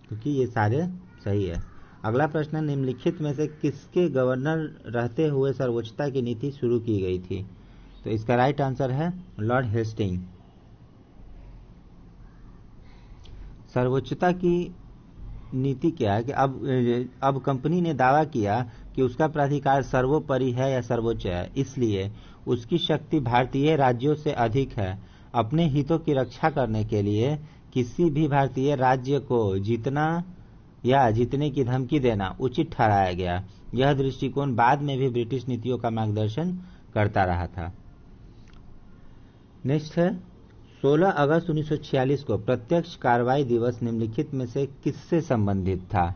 क्योंकि ये सारे सही है। अगला प्रश्न, निम्नलिखित में से किसके गवर्नर रहते हुए सर्वोच्चता की नीति शुरू की गई थी? तो इसका राइट आंसर है लॉर्ड हेस्टिंग। सर्वोच्चता की नीति क्या है कि अब कंपनी ने दावा किया कि उसका प्राधिकार सर्वोपरि है या सर्वोच्च है, इसलिए उसकी शक्ति भारतीय राज्यों से अधिक है। अपने हितों की रक्षा करने के लिए किसी भी भारतीय राज्य को जीतना या जीतने की धमकी देना उचित ठहराया गया। यह दृष्टिकोण बाद में भी ब्रिटिश नीतियों का मार्गदर्शन करता रहा था। नेक्स्ट है, 16 अगस्त 1946 को प्रत्यक्ष कार्रवाई दिवस निम्नलिखित में से किससे संबंधित था?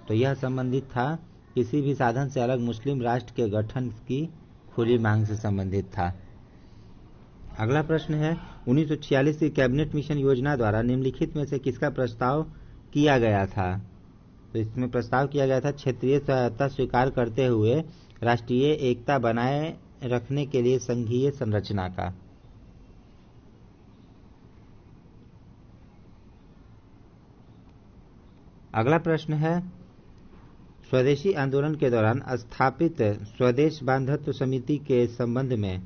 तो यह संबंधित था किसी भी साधन से अलग मुस्लिम राष्ट्र के गठन की खुली मांग से संबंधित था। अगला प्रश्न है, 1946 की कैबिनेट मिशन योजना द्वारा निम्नलिखित में से किसका प्रस्ताव किया गया था? तो इसमें प्रस्ताव किया गया था क्षेत्रीय सहायता स्वीकार करते हुए राष्ट्रीय एकता बनाए रखने के लिए संघीय संरचना का। अगला प्रश्न है, स्वदेशी आंदोलन के दौरान स्थापित स्वदेश बांधत्व समिति के संबंध में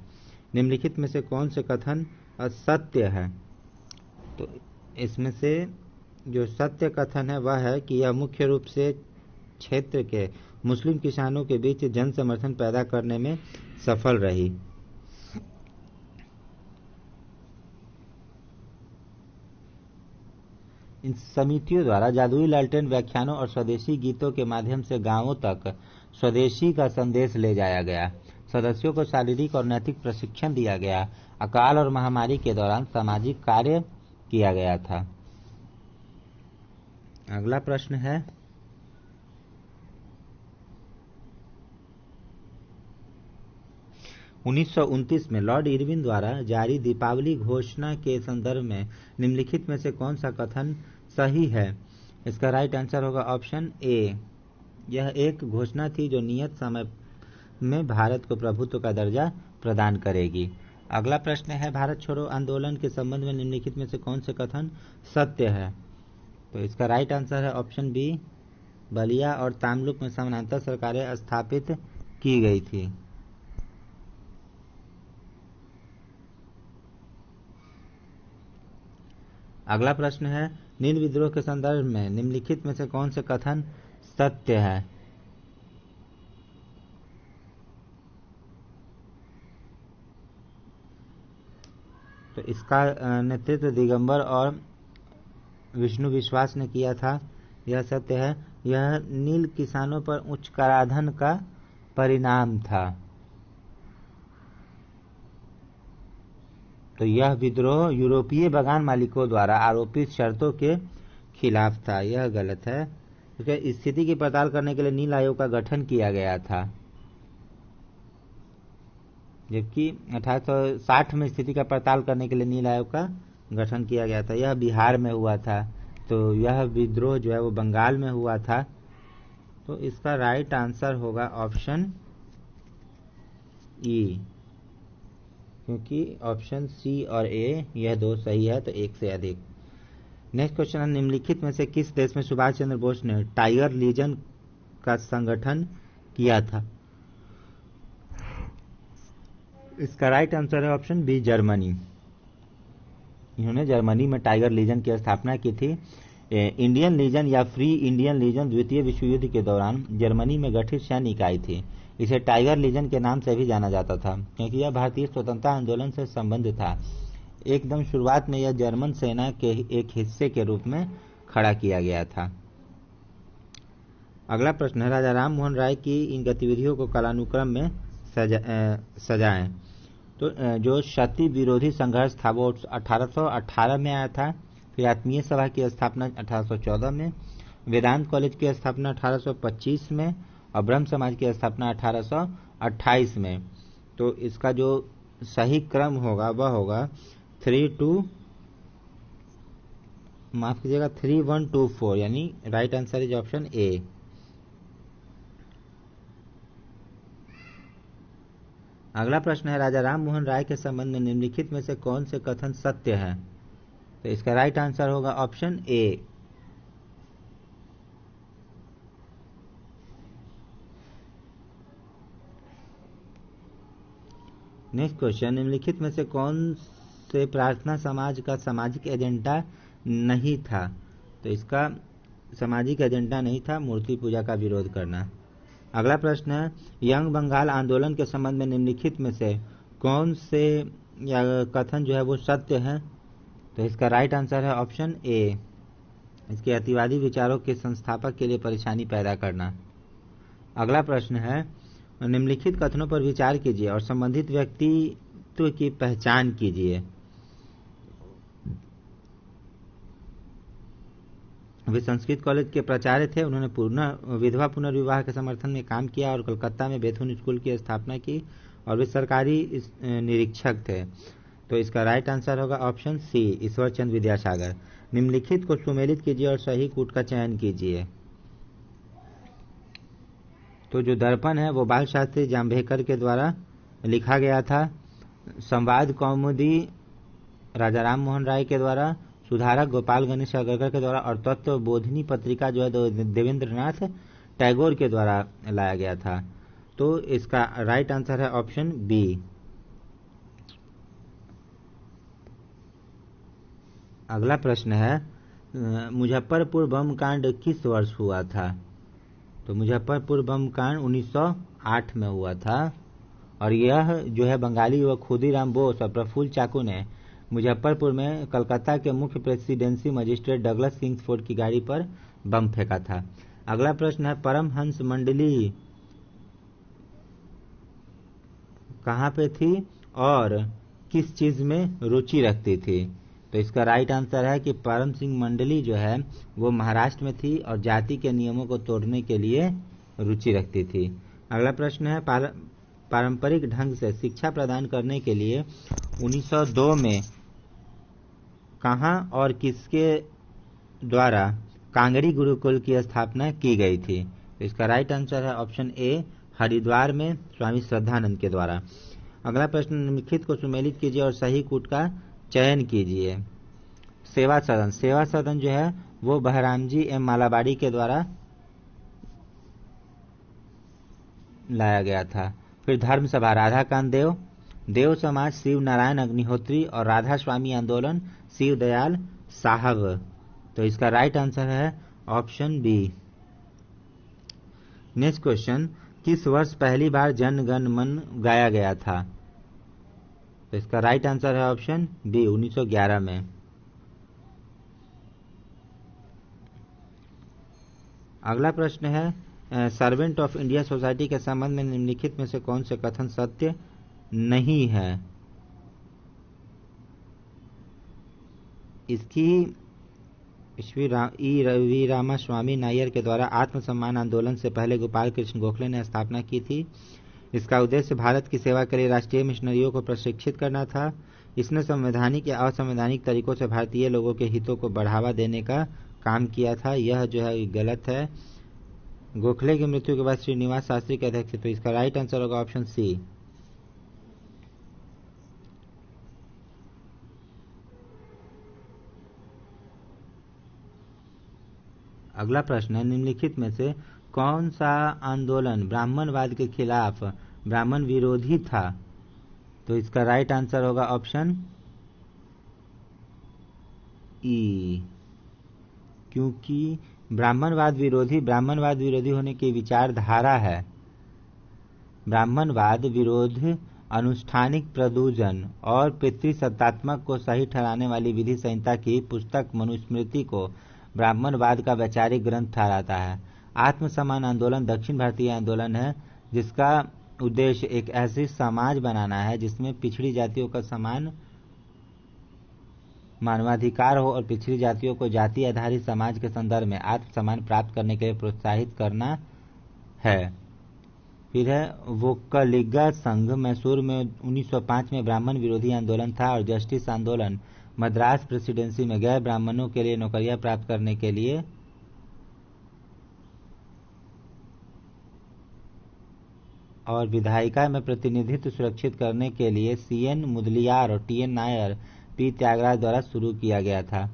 निम्नलिखित में से कौन से कथन असत्य है? तो इसमें से जो सत्य कथन है वह है कि यह मुख्य रूप से क्षेत्र के मुस्लिम किसानों के बीच जन समर्थन पैदा करने में सफल रही। इन समितियों द्वारा जादुई लालटेन व्याख्यानों और स्वदेशी गीतों के माध्यम से गांवों तक स्वदेशी का संदेश ले जाया गया। सदस्यों को शारीरिक और नैतिक प्रशिक्षण दिया गया। अकाल और महामारी के दौरान सामाजिक कार्य किया गया था। अगला प्रश्न है, 1929 में लॉर्ड इरविन द्वारा जारी दीपावली घोषणा के संदर्भ में निम्नलिखित में से कौन सा कथन सही है? इसका राइट आंसर होगा ऑप्शन ए। यह एक घोषणा थी जो नियत समय में भारत को प्रभुत्व का दर्जा प्रदान करेगी। अगला प्रश्न है, भारत छोड़ो आंदोलन के संबंध में निम्नलिखित में से कौन से कथन सत्य है? तो इसका राइट आंसर है ऑप्शन बी। बलिया और तामलुक में समानांतर सरकारें स्थापित की गई थी। अगला प्रश्न है, नील विद्रोह के संदर्भ में निम्नलिखित में से कौन से कथन सत्य है? तो इसका नेतृत्व दिगंबर और विष्णु विश्वास ने किया था, यह सत्य है। यह नील किसानों पर उच्च कराधान का परिणाम था। तो यह विद्रोह यूरोपीय बागान मालिकों द्वारा आरोपित शर्तों के खिलाफ था, यह गलत है। क्योंकि स्थिति की पड़ताल करने के लिए नील आयोग का गठन किया गया था, जबकि 1860 में स्थिति का पड़ताल करने के लिए नील आयोग का गठन किया गया था। यह बिहार में हुआ था, तो यह विद्रोह जो है वो बंगाल में हुआ था। तो इसका राइट आंसर होगा ऑप्शन ई, क्योंकि ऑप्शन सी और ए यह दो सही है, तो एक से अधिक। नेक्स्ट क्वेश्चन है, निम्नलिखित में से किस देश में सुभाष चंद्र बोस ने टाइगर लीजन का संगठन किया था? इसका राइट आंसर है ऑप्शन बी, जर्मनी। इन्होंने जर्मनी में टाइगर लीजन की स्थापना की थी। इंडियन लीजन या फ्री इंडियन लीजन द्वितीय विश्व युद्ध के दौरान जर्मनी में गठित सैन्य इकाई थी। इसे टाइगर लीजन के नाम से भी जाना जाता था, क्योंकि यह भारतीय स्वतंत्रता आंदोलन से संबंधित था। एकदम शुरुआत में यह जर्मन सेना के एक हिस्से के रूप में खड़ा किया गया था। अगला प्रश्न है, राजा राम मोहन राय की इन गतिविधियों को कालानुक्रम में सजाएं। तो जो सती विरोधी संघर्ष था वो 1818 में आया था। फिर आत्मीय सभा की स्थापना 1814 में, वेदांत कॉलेज की स्थापना 1825 में और ब्रह्म समाज की स्थापना 1828 में। तो इसका जो सही क्रम होगा वह होगा 3124, यानी right answer is option A. अगला प्रश्न है, राजा राम मोहन राय के संबंध में निम्नलिखित में से कौन से कथन सत्य है? तो इसका राइट आंसर होगा ऑप्शन ए। नेक्स्ट क्वेश्चन, निम्नलिखित में से कौन से प्रार्थना समाज का सामाजिक एजेंडा नहीं था? तो इसका सामाजिक एजेंडा नहीं था मूर्ति पूजा का विरोध करना। अगला प्रश्न है, यंग बंगाल आंदोलन के संबंध में निम्नलिखित में से कौन से कथन जो है वो सत्य है? तो इसका राइट आंसर है ऑप्शन ए, इसके अतिवादी विचारों के संस्थापक के लिए परेशानी पैदा करना। अगला प्रश्न है, निम्नलिखित कथनों पर विचार कीजिए और संबंधित व्यक्तित्व की पहचान कीजिए। वे संस्कृत कॉलेज के प्राचार्य थे। उन्होंने विधवा पुनर्विवाह के समर्थन में काम किया और कलकत्ता में बेथुन स्कूल की स्थापना की, और वे सरकारी निरीक्षक थे। तो इसका राइट आंसर होगा ऑप्शन सी, ईश्वर चंद्र विद्यासागर। निम्नलिखित को सुमेलित कीजिए और सही कूट का चयन कीजिए। तो जो दर्पण है वो बाल शास्त्री जाम्भेकर के द्वारा लिखा गया था। संवाद कौमुदी राजा राम मोहन राय के द्वारा, सुधारक गोपाल गणेश अग्रकर के द्वारा, और तत्व बोधिनी पत्रिका जो है देवेंद्रनाथ टैगोर के द्वारा लाया गया था। तो इसका राइट आंसर है ऑप्शन बी। अगला प्रश्न है, मुजफ्फरपुर बम कांड किस वर्ष हुआ था? तो मुजफ्फरपुर बम कांड 1908 में हुआ था, और यह जो है बंगाली युवक खुदीराम बोस और प्रफुल्ल चाकी ने मुजफ्फरपुर में कलकत्ता के मुख्य प्रेसिडेंसी मजिस्ट्रेट डगलस किंग्सफोर्ड की गाड़ी पर बम फेंका था। अगला प्रश्न है, परमहंस मंडली कहाँ पे थी और किस चीज में रुचि रखती थी? तो इसका राइट आंसर है कि परम सिंह मंडली जो है वो महाराष्ट्र में थी और जाति के नियमों को तोड़ने के लिए रुचि रखती थी। अगला प्रश्न है, पारंपरिक ढंग से शिक्षा प्रदान करने के लिए 1902 में कहां और किसके द्वारा कांगड़ी गुरुकुल की स्थापना की गई थी? तो इसका राइट आंसर है ऑप्शन ए, हरिद्वार में स्वामी श्रद्धानंद के द्वारा। अगला प्रश्न, निम्नलिखित को सुमेलित कीजिए और सही कूट का चयन कीजिए। सेवा सदन जो है वो बहरामजी एम मालाबाड़ी के द्वारा लाया गया था। फिर धर्म सभा राधाकांत देव, देव समाज शिव नारायण अग्निहोत्री और राधा स्वामी आंदोलन शिव दयाल साहब। तो इसका राइट आंसर है ऑप्शन बी। नेक्स्ट क्वेश्चन, किस वर्ष पहली बार जन गण मन गाया गया था? तो इसका राइट आंसर है ऑप्शन बी, 1911 में। अगला प्रश्न है, सर्वेंट ऑफ इंडिया सोसाइटी के संबंध में निम्नलिखित में से कौन से कथन सत्य नहीं है? इसकी रवि रामास्वामी नायर के द्वारा आत्मसम्मान आंदोलन से पहले गोपाल कृष्ण गोखले ने स्थापना की थी। इसका उद्देश्य भारत की सेवा के लिए राष्ट्रीय मिशनरियों को प्रशिक्षित करना था। इसने संवैधानिक या असांवैधानिक तरीकों से भारतीय लोगों के हितों को बढ़ावा देने का काम किया था। यह जो है गलत है। गोखले की मृत्यु के बाद श्रीनिवास शास्त्री के अध्यक्ष थे। तो इसका राइट आंसर होगा ऑप्शन सी। अगला प्रश्न है, निम्नलिखित में से कौन सा आंदोलन ब्राह्मणवाद के खिलाफ ब्राह्मण विरोधी था? तो इसका राइट आंसर होगा ऑप्शन ई, क्योंकि ब्राह्मणवाद विरोधी होने की विचारधारा है। ब्राह्मणवाद विरोध अनुष्ठानिक प्रदूषण और पितृसत्तात्मक को सही ठहराने वाली विधि संहिता की पुस्तक मनुस्मृति को ब्राह्मणवाद का वैचारिक ग्रंथ ठहराता है। आत्मसम्मान आंदोलन दक्षिण भारतीय आंदोलन है जिसका उद्देश्य एक ऐसी समाज बनाना है जिसमें पिछड़ी जातियों का समान मानवाधिकार हो और पिछड़ी जातियों को जाति आधारित समाज के संदर्भ में आत्मसम्मान प्राप्त करने के लिए प्रोत्साहित करना है। फिर है वोक्कलिगा संघ मैसूर में 1905 में ब्राह्मण विरोधी आंदोलन था और जस्टिस आंदोलन मद्रास प्रेसिडेंसी में गैर ब्राह्मणों के लिए नौकरियां प्राप्त करने के लिए और विधायिका में प्रतिनिधित्व सुरक्षित करने के लिए सीएन मुदलियार और टीएन नायर, पी त्यागराज द्वारा शुरू किया गया था।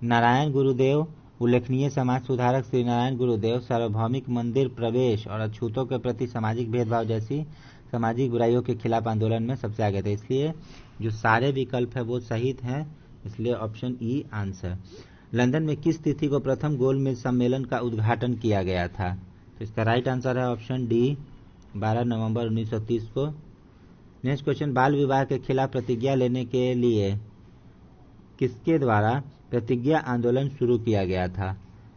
नारायण गुरुदेव, उल्लेखनीय समाज सुधारक श्री नारायण गुरुदेव सार्वभौमिक मंदिर प्रवेश और अछूतों के प्रति सामाजिक भेदभाव जैसी सामाजिक बुराइयों के खिलाफ आंदोलन में सबसे आगे थे। इसलिए जो सारे विकल्प है वो सही हैं, इसलिए ऑप्शन ई आंसर। लंदन में किस तिथि को प्रथम गोलमेज सम्मेलन का उद्घाटन किया गया था? तो इसका राइट आंसर है ऑप्शन डी, 12 नवंबर 1930 को। नेक्स्ट क्वेश्चन, बाल विवाह के खिलाफ प्रतिज्ञा लेने के लिए किसके द्वारा प्रतिज्ञा आंदोलन शुरू किया गया था?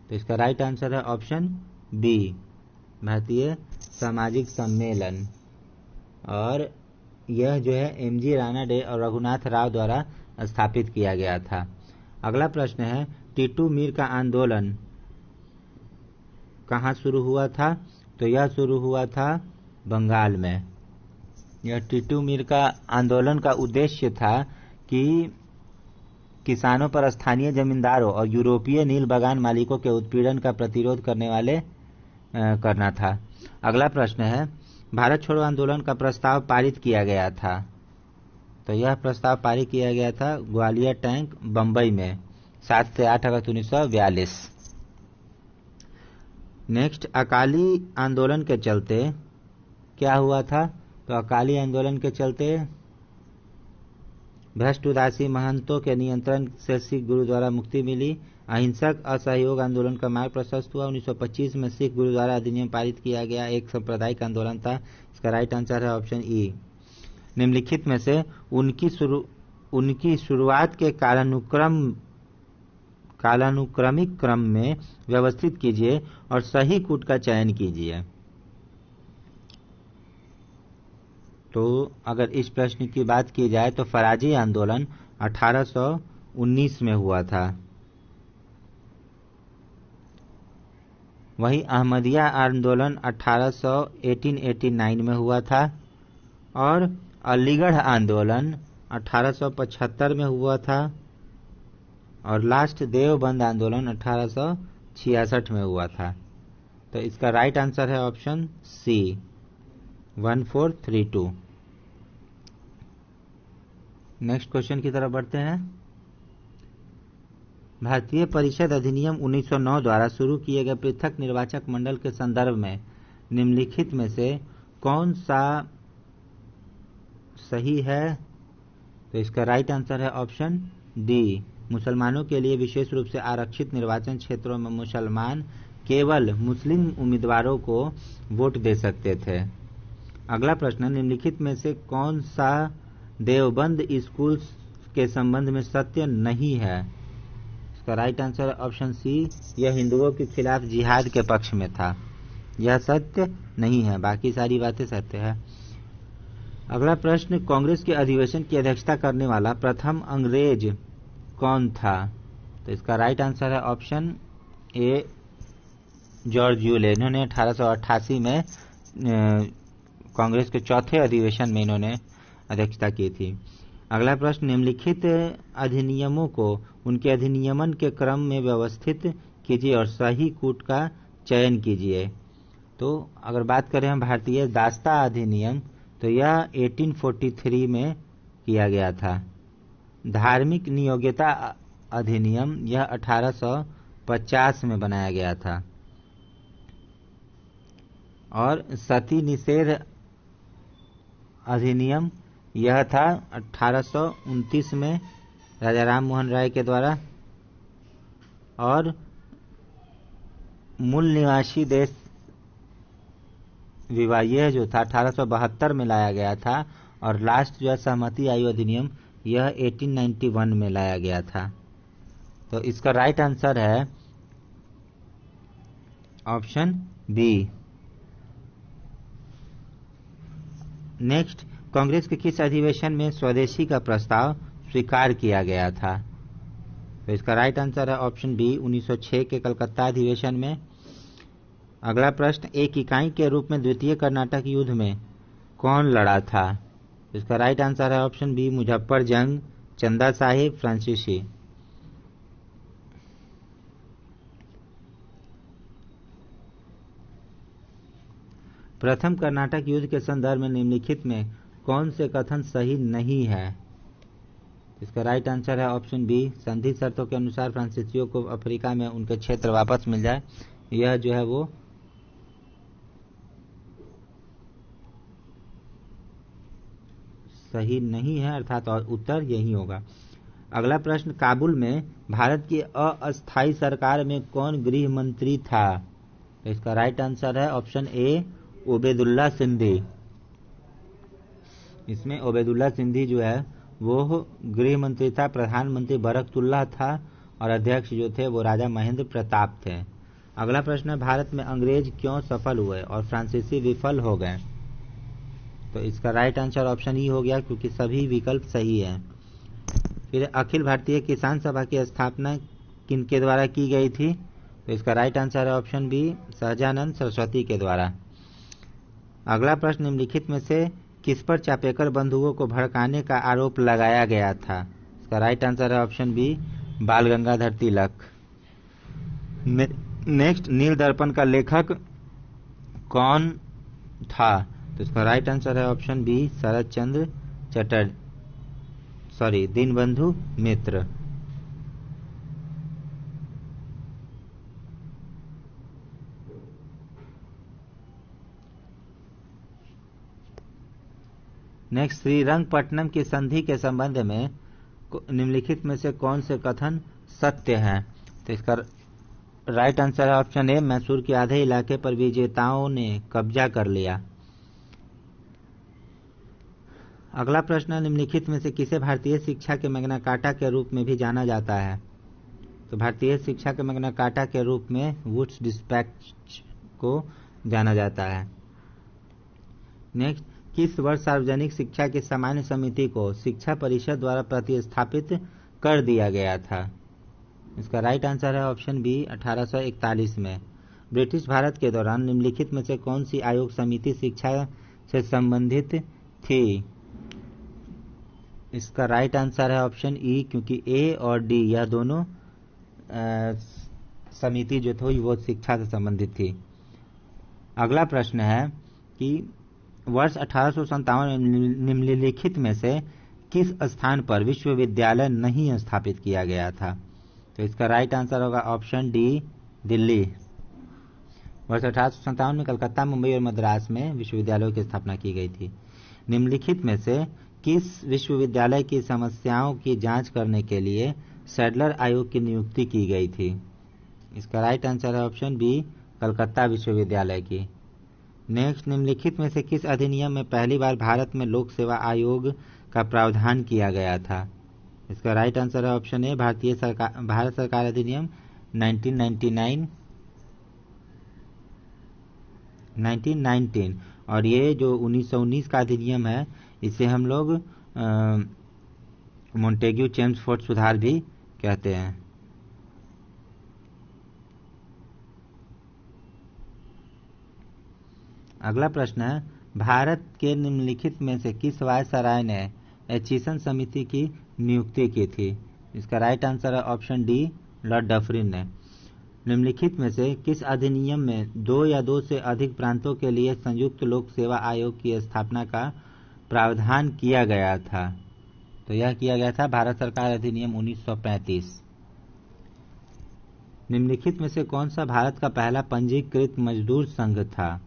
तो इसका राइट आंसर है ऑप्शन बी, भारतीय सामाजिक सम्मेलन। और यह जो है एमजी राणा डे और रघुनाथ राव द्वारा स्थापित किया गया था। अगला प्रश्न है, टीटू मीर का आंदोलन कहाँ शुरू हुआ था? तो यह शुरू हुआ था बंगाल में। यह टीटू मीर का आंदोलन का उद्देश्य था कि किसानों पर स्थानीय जमींदारों और यूरोपीय नील बागान मालिकों के उत्पीड़न का प्रतिरोध करना था। अगला प्रश्न है, भारत छोड़ो आंदोलन का प्रस्ताव पारित किया गया था। तो यह प्रस्ताव पारित किया गया था ग्वालियर टैंक बंबई में 7 से 8 अगस्त 1942। नेक्स्ट, अकाली आंदोलन के चलते क्या हुआ था? तो अकाली आंदोलन के चलते भ्रष्ट उदासी महंतों के नियंत्रण से सिख गुरु द्वारा मुक्ति मिली। अहिंसक असहयोग आंदोलन का मार्ग प्रशस्त हुआ। 1925 में सिख गुरुद्वारा अधिनियम पारित किया गया, एक सांप्रदायिक आंदोलन था। इसका राइट आंसर है ऑप्शन ई। निम्नलिखित में से उनकी शुरुआत के कालानुक्रमिक क्रम में व्यवस्थित कीजिए और सही कूट का चयन कीजिए। तो अगर इस प्रश्न की बात की जाए तो फराजी आंदोलन 1819 में हुआ था। वहीं अहमदिया आंदोलन 1889 में हुआ था और अलीगढ़ आंदोलन 1875 में हुआ था और लास्ट देवबंद आंदोलन 1866 में हुआ था। तो इसका राइट आंसर है ऑप्शन सी 1432। नेक्स्ट क्वेश्चन की तरफ बढ़ते हैं। भारतीय परिषद अधिनियम 1909 द्वारा शुरू किए गए पृथक निर्वाचक मंडल के संदर्भ में निम्नलिखित में से कौन सा सही है? तो इसका राइट आंसर है ऑप्शन डी। मुसलमानों के लिए विशेष रूप से आरक्षित निर्वाचन क्षेत्रों में मुसलमान केवल मुस्लिम उम्मीदवारों को वोट दे सकते थे। अगला प्रश्न, निम्नलिखित में से कौन सा देवबंद स्कूल के संबंध में सत्य नहीं है? इसका राइट आंसर है ऑप्शन सी, यह हिंदुओं के खिलाफ जिहाद के पक्ष में था। यह सत्य नहीं है, बाकी सारी बातें सत्य है। अगला प्रश्न, कांग्रेस के अधिवेशन की अध्यक्षता करने वाला प्रथम अंग्रेज कौन था? तो इसका राइट आंसर है ऑप्शन ए, जॉर्ज यूले। इन्होंने 1888 में कांग्रेस के चौथे अधिवेशन में इन्होंने अध्यक्षता की थी। अगला प्रश्न, निम्नलिखित अधिनियमों को उनके अधिनियमन के क्रम में व्यवस्थित कीजिए और सही कूट का चयन कीजिए। तो अगर बात करें हम भारतीय दास्ता अधिनियम, तो यह 1843 में किया गया था। धार्मिक नियोग्यता अधिनियम यह 1850 में बनाया गया था और सती निषेध अधिनियम यह था 1829 में राजा राम मोहन राय के द्वारा और मूल निवासी देश विवाह यह जो था 1872 में लाया गया था और लास्ट जो है सहमति आयु अधिनियम यह 1891 में लाया गया था। तो इसका राइट आंसर है ऑप्शन बी। नेक्स्ट, कांग्रेस के किस अधिवेशन में स्वदेशी का प्रस्ताव स्वीकार किया गया था? तो इसका राइट आंसर है ऑप्शन बी, 1906 के कलकत्ता अधिवेशन में। अगला प्रश्न, एक इकाई के रूप में द्वितीय कर्नाटक युद्ध में कौन लड़ा था? इसका राइट आंसर है ऑप्शन बी, मुजफ्फर जंग, चंदा साहिब, फ्रांसीसी। प्रथम कर्नाटक युद्ध के संदर्भ में निम्नलिखित में कौन से कथन सही नहीं है? इसका राइट आंसर है ऑप्शन बी, संधि शर्तों के अनुसार फ्रांसीसियों को अफ्रीका में उनके क्षेत्र वापस मिल जाए, यह जो है वो सही नहीं है, अर्थात और उत्तर यही होगा। अगला प्रश्न, काबुल में भारत की अस्थायी सरकार में कौन गृह मंत्री था? तो इसका राइट आंसर है ऑप्शन ए, ओबेदुल्ला सिंधी। इसमें ओबेदुल्ला सिंधी जो है वो गृह मंत्री था, प्रधानमंत्री बरकतुल्लाह था और अध्यक्ष जो थे वो राजा महेंद्र प्रताप थे। अगला प्रश्न है, भारत में अंग्रेज क्यों सफल हुए और फ्रांसीसी विफल हो गए? तो इसका राइट आंसर ऑप्शन ई हो गया, क्योंकि सभी विकल्प सही है। फिर अखिल भारतीय किसान सभा की स्थापना किनके द्वारा की गई थी? तो इसका राइट आंसर है ऑप्शन बी, सहजानंद सरस्वती के द्वारा। अगला प्रश्न, निम्नलिखित में से किस पर चापेकर बंधुओं को भड़काने का आरोप लगाया गया था? इसका राइट आंसर है ऑप्शन बी, बाल गंगाधर तिलक। नेक्स्ट, नील दर्पण का लेखक कौन था? तो इसका राइट आंसर है ऑप्शन बी, शरद चंद्र दीनबंधु मित्र। नेक्स्ट, श्रीरंगपट्टनम की संधि के संबंध में निम्नलिखित में से कौन से कथन सत्य हैं? तो इसका राइट आंसर है ऑप्शन ए, मैसूर के आधे इलाके पर विजेताओं ने कब्जा कर लिया। अगला प्रश्न, निम्नलिखित में से किसे भारतीय शिक्षा के मैग्ना कार्टा के रूप में भी जाना जाता है? तो भारतीय शिक्षा के मैग्ना कार्टा के रूप में वुड्स डिस्पैच को जाना जाता है। नेक्स्ट, किस वर्ष सार्वजनिक शिक्षा की सामान्य समिति को शिक्षा परिषद द्वारा प्रतिस्थापित कर दिया गया था? इसका राइट आंसर है ऑप्शन बी, 1841 में। ब्रिटिश भारत के दौरान निम्नलिखित में से कौन सी आयोग समिति शिक्षा से संबंधित थी? इसका राइट आंसर है ऑप्शन ई, क्योंकि ए और डी यह दोनों समिति जो थी वो शिक्षा से संबंधित थी। अगला प्रश्न है कि वर्ष 1857 में निम्नलिखित में से किस स्थान पर विश्वविद्यालय नहीं स्थापित किया गया था? तो इसका राइट आंसर होगा ऑप्शन डी, दिल्ली। वर्ष 1857 में कलकत्ता, मुंबई और मद्रास में विश्वविद्यालयों की स्थापना की गई थी। निम्नलिखित में से किस विश्वविद्यालय की समस्याओं की जांच करने के लिए सैडलर आयोग की नियुक्ति की गई थी? इसका राइट आंसर है ऑप्शन बी, कलकत्ता विश्वविद्यालय की। नेक्स्ट, निम्नलिखित में से किस अधिनियम में पहली बार भारत में लोक सेवा आयोग का प्रावधान किया गया था? इसका राइट आंसर है ऑप्शन ए, भारत सरकार अधिनियम 1919। और ये जो 1919 का अधिनियम है इसे हम लोग मोंटेग्यू चेम्सफोर्ड सुधार भी कहते हैं। अगला प्रश्न है, भारत के निम्नलिखित में से किस वायसराय ने एचिसन समिति की नियुक्ति की थी? इसका राइट आंसर है ऑप्शन डी, लॉर्ड डफरिन ने। निम्नलिखित में से किस अधिनियम में 2 या 2 से अधिक प्रांतों के लिए संयुक्त लोक सेवा आयोग की स्थापना का प्रावधान किया गया था? तो यह किया गया था भारत सरकार अधिनियम 1935। निम्नलिखित में से कौन सा भारत का पहला पंजीकृत मजदूर संघ था?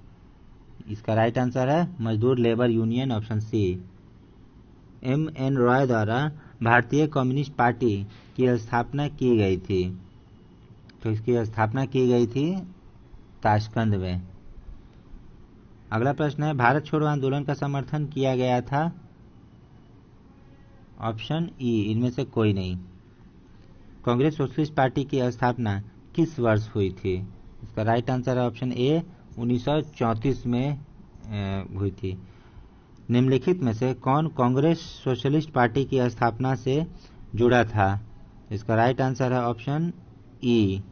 इसका राइट आंसर है मजदूर labour union, option C. M.N. Roy द्वारा भारतीय कम्युनिस्ट पार्टी की स्थापना की गई थी। तो इसकी स्थापना की गई थी ताशकंद में। अगला प्रश्न है, भारत छोड़ो आंदोलन का समर्थन किया गया था? ऑप्शन ई, इनमें से कोई नहीं। कांग्रेस सोशलिस्ट पार्टी की स्थापना किस वर्ष हुई थी? इसका राइट आंसर है ऑप्शन ए, 1934 में हुई थी। निम्नलिखित में से कौन कांग्रेस सोशलिस्ट पार्टी की स्थापना से जुड़ा था? इसका राइट आंसर है ऑप्शन ई,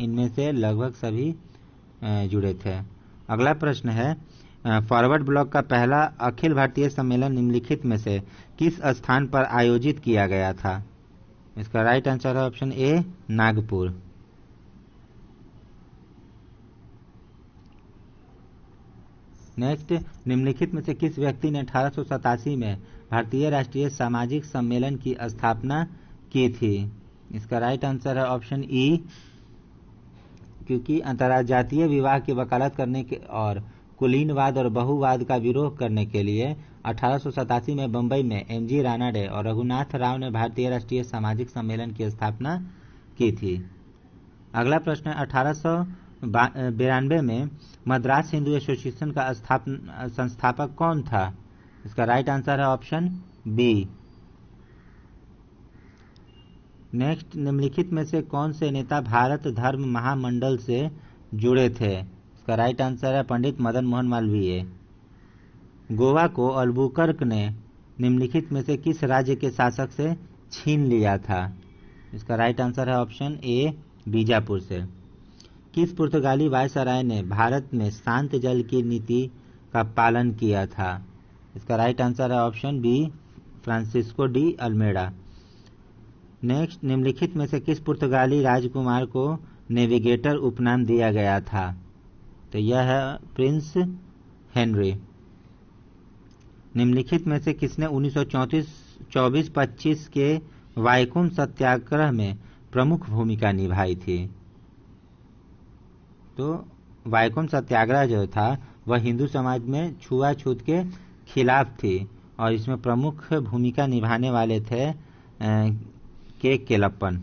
इनमें से लगभग सभी जुड़े थे। अगला प्रश्न है, फॉरवर्ड ब्लॉक का पहला अखिल भारतीय सम्मेलन निम्नलिखित में से किस स्थान पर आयोजित किया गया था? इसका राइट आंसर है ऑप्शन ए, नागपुर। नेक्स्ट, निम्नलिखित में से किस व्यक्ति ने 1887 में भारतीय राष्ट्रीय सामाजिक सम्मेलन की स्थापना की थी? इसका राइट आंसर है ऑप्शन ई, क्योंकि अंतर्जातीय विवाह की वकालत करने के और कुलीनवाद और बहुवाद का विरोध करने के लिए 1887 में बंबई में M.G. रानाडे और रघुनाथ राव ने भारतीय राष्ट्रीय सामाजिक सम्मेलन की स्थापना की थी। अगला प्रश्न है, 1892 में मद्रास हिंदू एसोसिएशन का संस्थापक कौन था? इसका राइट आंसर है ऑप्शन बी। नेक्स्ट, निम्नलिखित में से कौन से नेता भारत धर्म महामंडल से जुड़े थे? इसका राइट आंसर है पंडित मदन मोहन मालवीय। गोवा को अल्बुकर्क ने निम्नलिखित में से किस राज्य के शासक से छीन लिया था? इसका राइट आंसर है ऑप्शन ए, बीजापुर से। किस पुर्तगाली वायसराय ने भारत में शांत जल की नीति का पालन किया था? इसका राइट आंसर है option B, Francisco de Almeida. Next, निम्नलिखित में से किस पुर्तगाली राजकुमार को नेविगेटर उपनाम दिया गया था? तो यह है प्रिंस हेनरी। निम्नलिखित में से किसने 1924-25 के वाइकोम सत्याग्रह में प्रमुख भूमिका निभाई थी? तो वाइकोम सत्याग्रह जो था वह हिंदू समाज में छुआछूत के खिलाफ थी और इसमें प्रमुख भूमिका निभाने वाले थे के केलप्पन।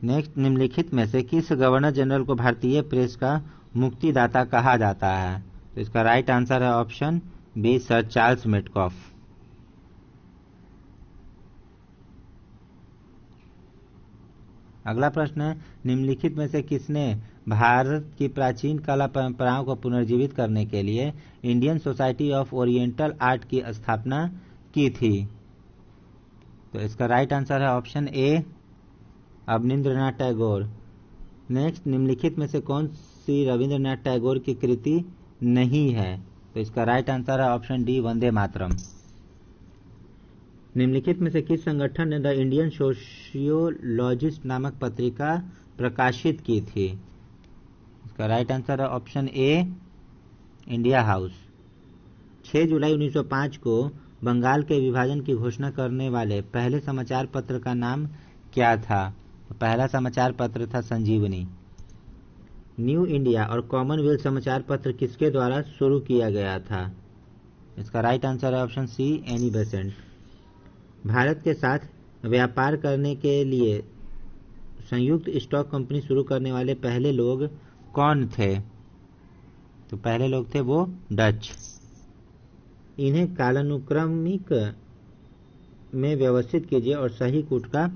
नेक्स्ट, निम्नलिखित में से किस गवर्नर जनरल को भारतीय प्रेस का मुक्तिदाता कहा जाता है? तो इसका राइट आंसर है option B, sir Charles Metcalfe. अगला प्रश्न है, निम्नलिखित में से किसने भारत की प्राचीन कला परंपराओं को पुनर्जीवित करने के लिए Indian society of oriental art की स्थापना की थी? तो इसका राइट आंसर है option A, Abanindranath Tagore. Next, निम्नलिखित में से कौन सी रविंद्रनाथ टैगोर की कृति नहीं है? तो इसका राइट आंसर है ऑप्शन डी, वंदे मातरम। निम्नलिखित में से किस संगठन ने द इंडियन सोशियोलॉजिस्ट नामक पत्रिका प्रकाशित की थी? इसका राइट आंसर है ऑप्शन ए, इंडिया हाउस। 6 जुलाई 1905 को बंगाल के विभाजन की घोषणा करने वाले पहले समाचार पत्र का नाम क्या था? पहला समाचार पत्र था संजीवनी। न्यू इंडिया और कॉमनवेल्थ समाचार पत्र किसके द्वारा शुरू किया गया था? इसका राइट आंसर है option C, Annie Besant. Bharat के साथ व्यापार करने के लिए संयुक्त स्टॉक कंपनी शुरू करने वाले पहले लोग कौन थे? तो पहले लोग थे वो डच। इन्हें कालानुक्रमिक में व्यवस्थित कीजिए और सही कूट का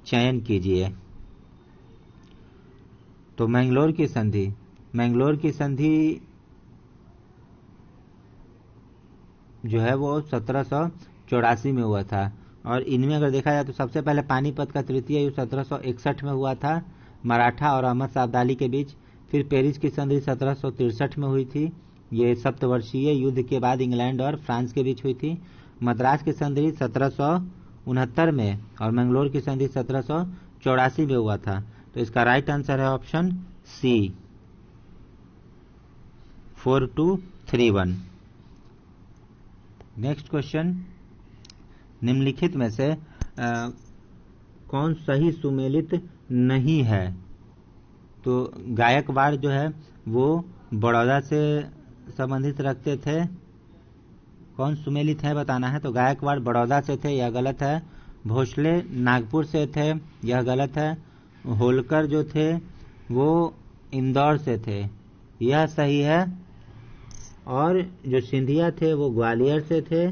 चयन कीजिए। तो मैंगलोर की संधि जो है वो 1784 में हुआ था। और इनमें अगर देखा जाए तो सबसे पहले पानीपत का तृतीय युद्ध 1761 में हुआ था, मराठा और अहमद शाह अब्दाली के बीच। फिर पेरिस की संधि 1763 में हुई थी, ये सप्तवर्षीय युद्ध के बाद इंग्लैंड और फ्रांस के बीच हुई थी। मद्रास की संधि 1769 में और मैंगलोर की संधि 1784 में हुआ था। तो इसका राइट आंसर है ऑप्शन सी, 4231। नेक्स्ट क्वेश्चन, निम्नलिखित में से कौन सही सुमेलित नहीं है? तो गायकवाड़ जो है वो बड़ौदा से संबंधित रखते थे, कौन सुमेलित है बताना है। तो गायकवाड़ बड़ौदा से थे, यह गलत है। भोसले नागपुर से थे, यह गलत है। होलकर जो थे वो इंदौर से थे, यह सही है। और जो सिंधिया थे वो ग्वालियर से थे,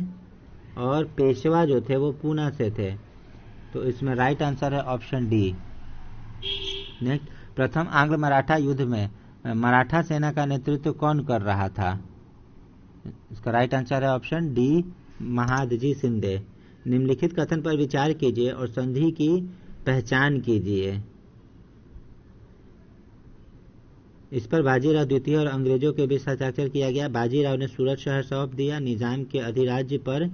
और पेशवा जो थे वो पूना से थे। तो इसमें राइट आंसर है ऑप्शन डी। नेक्स्ट, प्रथम आंग्ल मराठा युद्ध में मराठा सेना का नेतृत्व कौन कर रहा था? इसका राइट आंसर है ऑप्शन डी, महादजी शिंदे। निम्नलिखित कथन पर विचार कीजिए और संधि की पहचान कीजिए। इस पर बाजीराव द्वितीय और अंग्रेजों के बीच हस्ताक्षर किया गया। बाजीराव ने सूरत शहर सौंप दिया। निजाम के अधिराज्य पर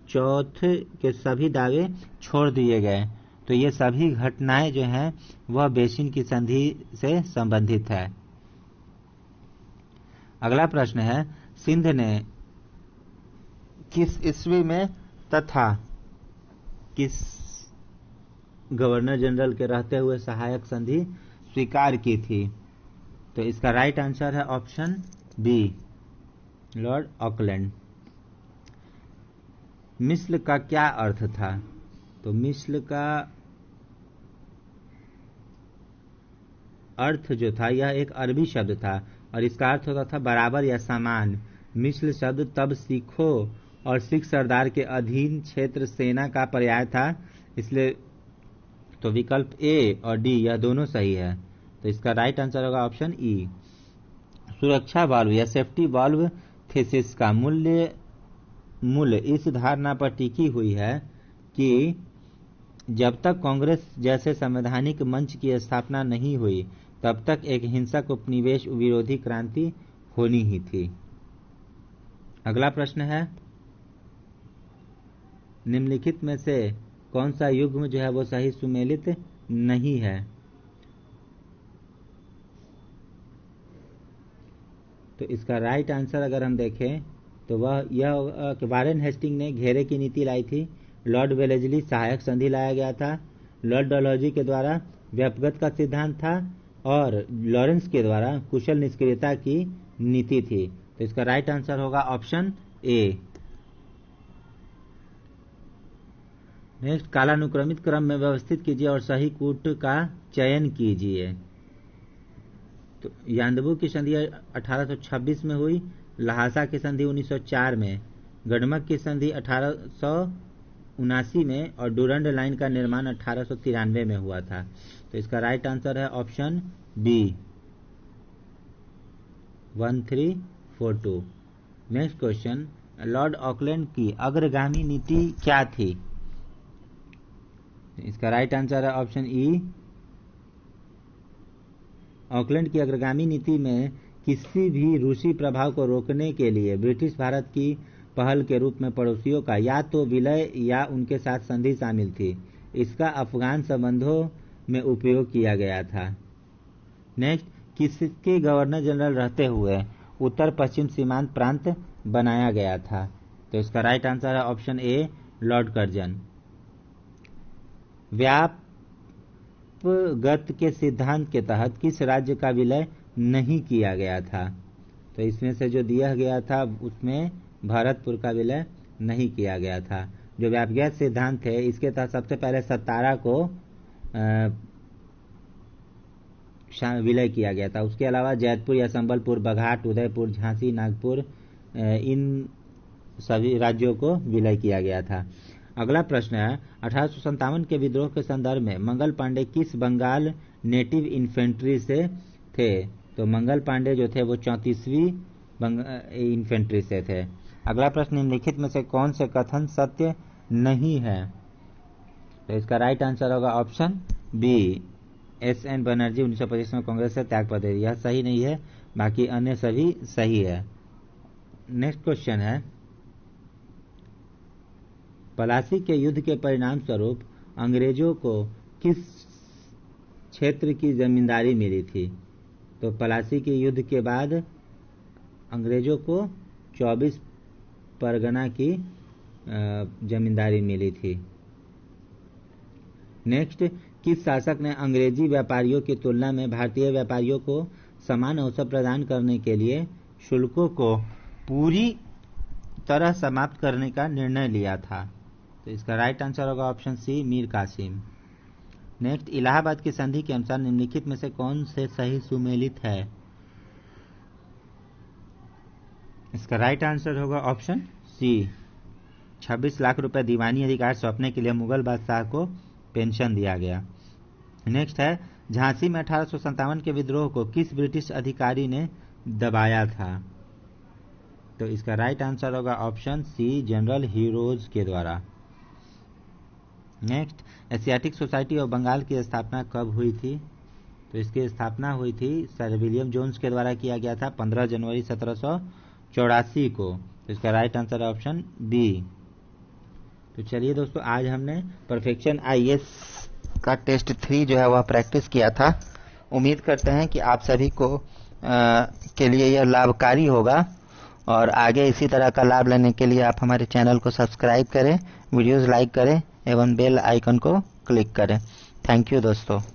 चौथ के सभी दावे छोड़ दिए गए। तो ये सभी घटनाएं जो हैं वह बेसिन की संधि से संबंधित है। अगला प्रश्न है, सिंध ने किस ईस्वी में तथा किस गवर्नर जनरल के रहते हुए सहायक संधि स्वीकार की थी? तो इसका राइट आंसर है ऑप्शन बी, लॉर्ड ऑकलैंड। मिस्र का क्या अर्थ था? तो मिस्र का अर्थ जो था यह एक अरबी शब्द था और इसका अर्थ होता था बराबर या समान। मिस्र शब्द तब सिखों और सिख सरदार के अधीन क्षेत्र सेना का पर्याय था, इसलिए तो विकल्प ए और डी यह दोनों सही है। तो इसका राइट आंसर होगा ऑप्शन ई। सुरक्षा वाल्व या सेफ्टी वाल्व थीसिस का मूल इस धारणा पर टिकी हुई है कि जब तक कांग्रेस जैसे संवैधानिक मंच की स्थापना नहीं हुई तब तक एक हिंसक उपनिवेश विरोधी क्रांति होनी ही थी। अगला प्रश्न है, निम्नलिखित में से कौन सा युग्म जो है वो सही सुमेलित नहीं है? तो इसका राइट आंसर अगर हम देखें तो वह यह कि वारेन हेस्टिंग ने घेरे की नीति लाई थी। लॉर्ड वेलेस्ली सहायक संधि लाया गया था। लॉर्ड डलहौजी के द्वारा व्यापगत का सिद्धांत था और लॉरेंस के द्वारा कुशल निष्क्रियता की नीति थी। तो इसका राइट आंसर होगा ऑप्शन ए। नेक्स्ट, कालानुक्रमित क्रम में व्यवस्थित कीजिए और सही कूट का चयन कीजिए। तो यान्दबू की संधि 1826 में हुई, लहासा की संधि 1904 में, गढ़मक की संधि 1879 में और डूरंड लाइन का निर्माण 1893 में हुआ था। तो इसका राइट आंसर है option B 1342। Next question, lord Auckland की अग्रगामी नीति क्या थी? इसका राइट आंसर है ऑप्शन ई। ऑकलैंड की अग्रगामी नीति में किसी भी रूसी प्रभाव को रोकने के लिए ब्रिटिश भारत की पहल के रूप में पड़ोसियों का या तो विलय या उनके साथ संधि शामिल थी। इसका अफगान संबंधों में उपयोग किया गया था। नेक्स्ट, किसके गवर्नर जनरल रहते हुए उत्तर पश्चिम सीमांत प्रांत बनाया गया था? तो इसका राइट आंसर है ऑप्शन ए लॉर्ड कर्जन। व्यापगत के सिद्धांत के तहत किस राज्य का विलय नहीं किया गया था? तो इसमें से जो दिया गया था उसमें भरतपुर का विलय नहीं किया गया था। जो व्यापगत सिद्धांत है इसके तहत सबसे पहले सतारा को विलय किया गया था। उसके अलावा जैतपुर या संबलपुर, बघाट, उदयपुर, झांसी, नागपुर, इन सभी राज्यों को विलय किया गया था। अगला प्रश्न है, 1857 के विद्रोह के संदर्भ में मंगल पांडे किस बंगाल नेटिव इन्फेंट्री से थे? तो मंगल पांडे जो थे वो 34वीं इन्फेंट्री से थे। अगला प्रश्न, निम्नलिखित में से कौन से कथन सत्य नहीं है? तो इसका राइट आंसर होगा ऑप्शन बी, एस.एन. बनर्जी 1925 में कांग्रेस से त्यागपत्र। यह सही नहीं है, बाकी अन्य सभी सही है। नेक्स्ट क्वेश्चन है, पलासी के युद्ध के परिणाम स्वरूप अंग्रेजों को किस क्षेत्र की जमींदारी मिली थी? तो पलासी के युद्ध के बाद अंग्रेजों को 24 परगना की जमींदारी मिली थी। नेक्स्ट, किस शासक ने अंग्रेजी व्यापारियों की तुलना में भारतीय व्यापारियों को समान अवसर प्रदान करने के लिए शुल्कों को पूरी तरह समाप्त करने का निर्णय लिया था? तो इसका राइट आंसर होगा option C, Mir Qasim. Next, Allahabad की संधि के अनुसार निम्नलिखित में से कौन से सही सुमेलित है? इसका राइट आंसर होगा ऑप्शन सी, 26 लाख रुपए दीवानी अधिकार सौंपने के लिए मुगल बादशाह को पेंशन दिया गया। नेक्स्ट है, झांसी में 1857 के विद्रोह को किस ब्रिटिश अधिकारी ने दबाया था? तो इसका राइट आंसर होगा ऑप्शन सी, जनरल हीरोज के द्वारा। Next, Asiatic Society of Bengal की स्थापना कब हुई थी? तो इसकी स्थापना हुई थी सर विलियम जोन्स के द्वारा किया गया था 15 जनवरी 1784 को। तो इसका राइट आंसर है ऑप्शन बी। तो चलिए दोस्तों, आज हमने परफेक्शन आईएएस का टेस्ट 3 जो है वह प्रैक्टिस किया था। उम्मीद करते हैं कि आप सभी को के लिए यह लाभकारी होगा और आगे इसी तरह का लाभ लेने के लिए आप हमारे चैनल को सब्सक्राइब करें, वीडियोस लाइक करें एवं बेल आइकन को क्लिक करें। थैंक यू दोस्तों।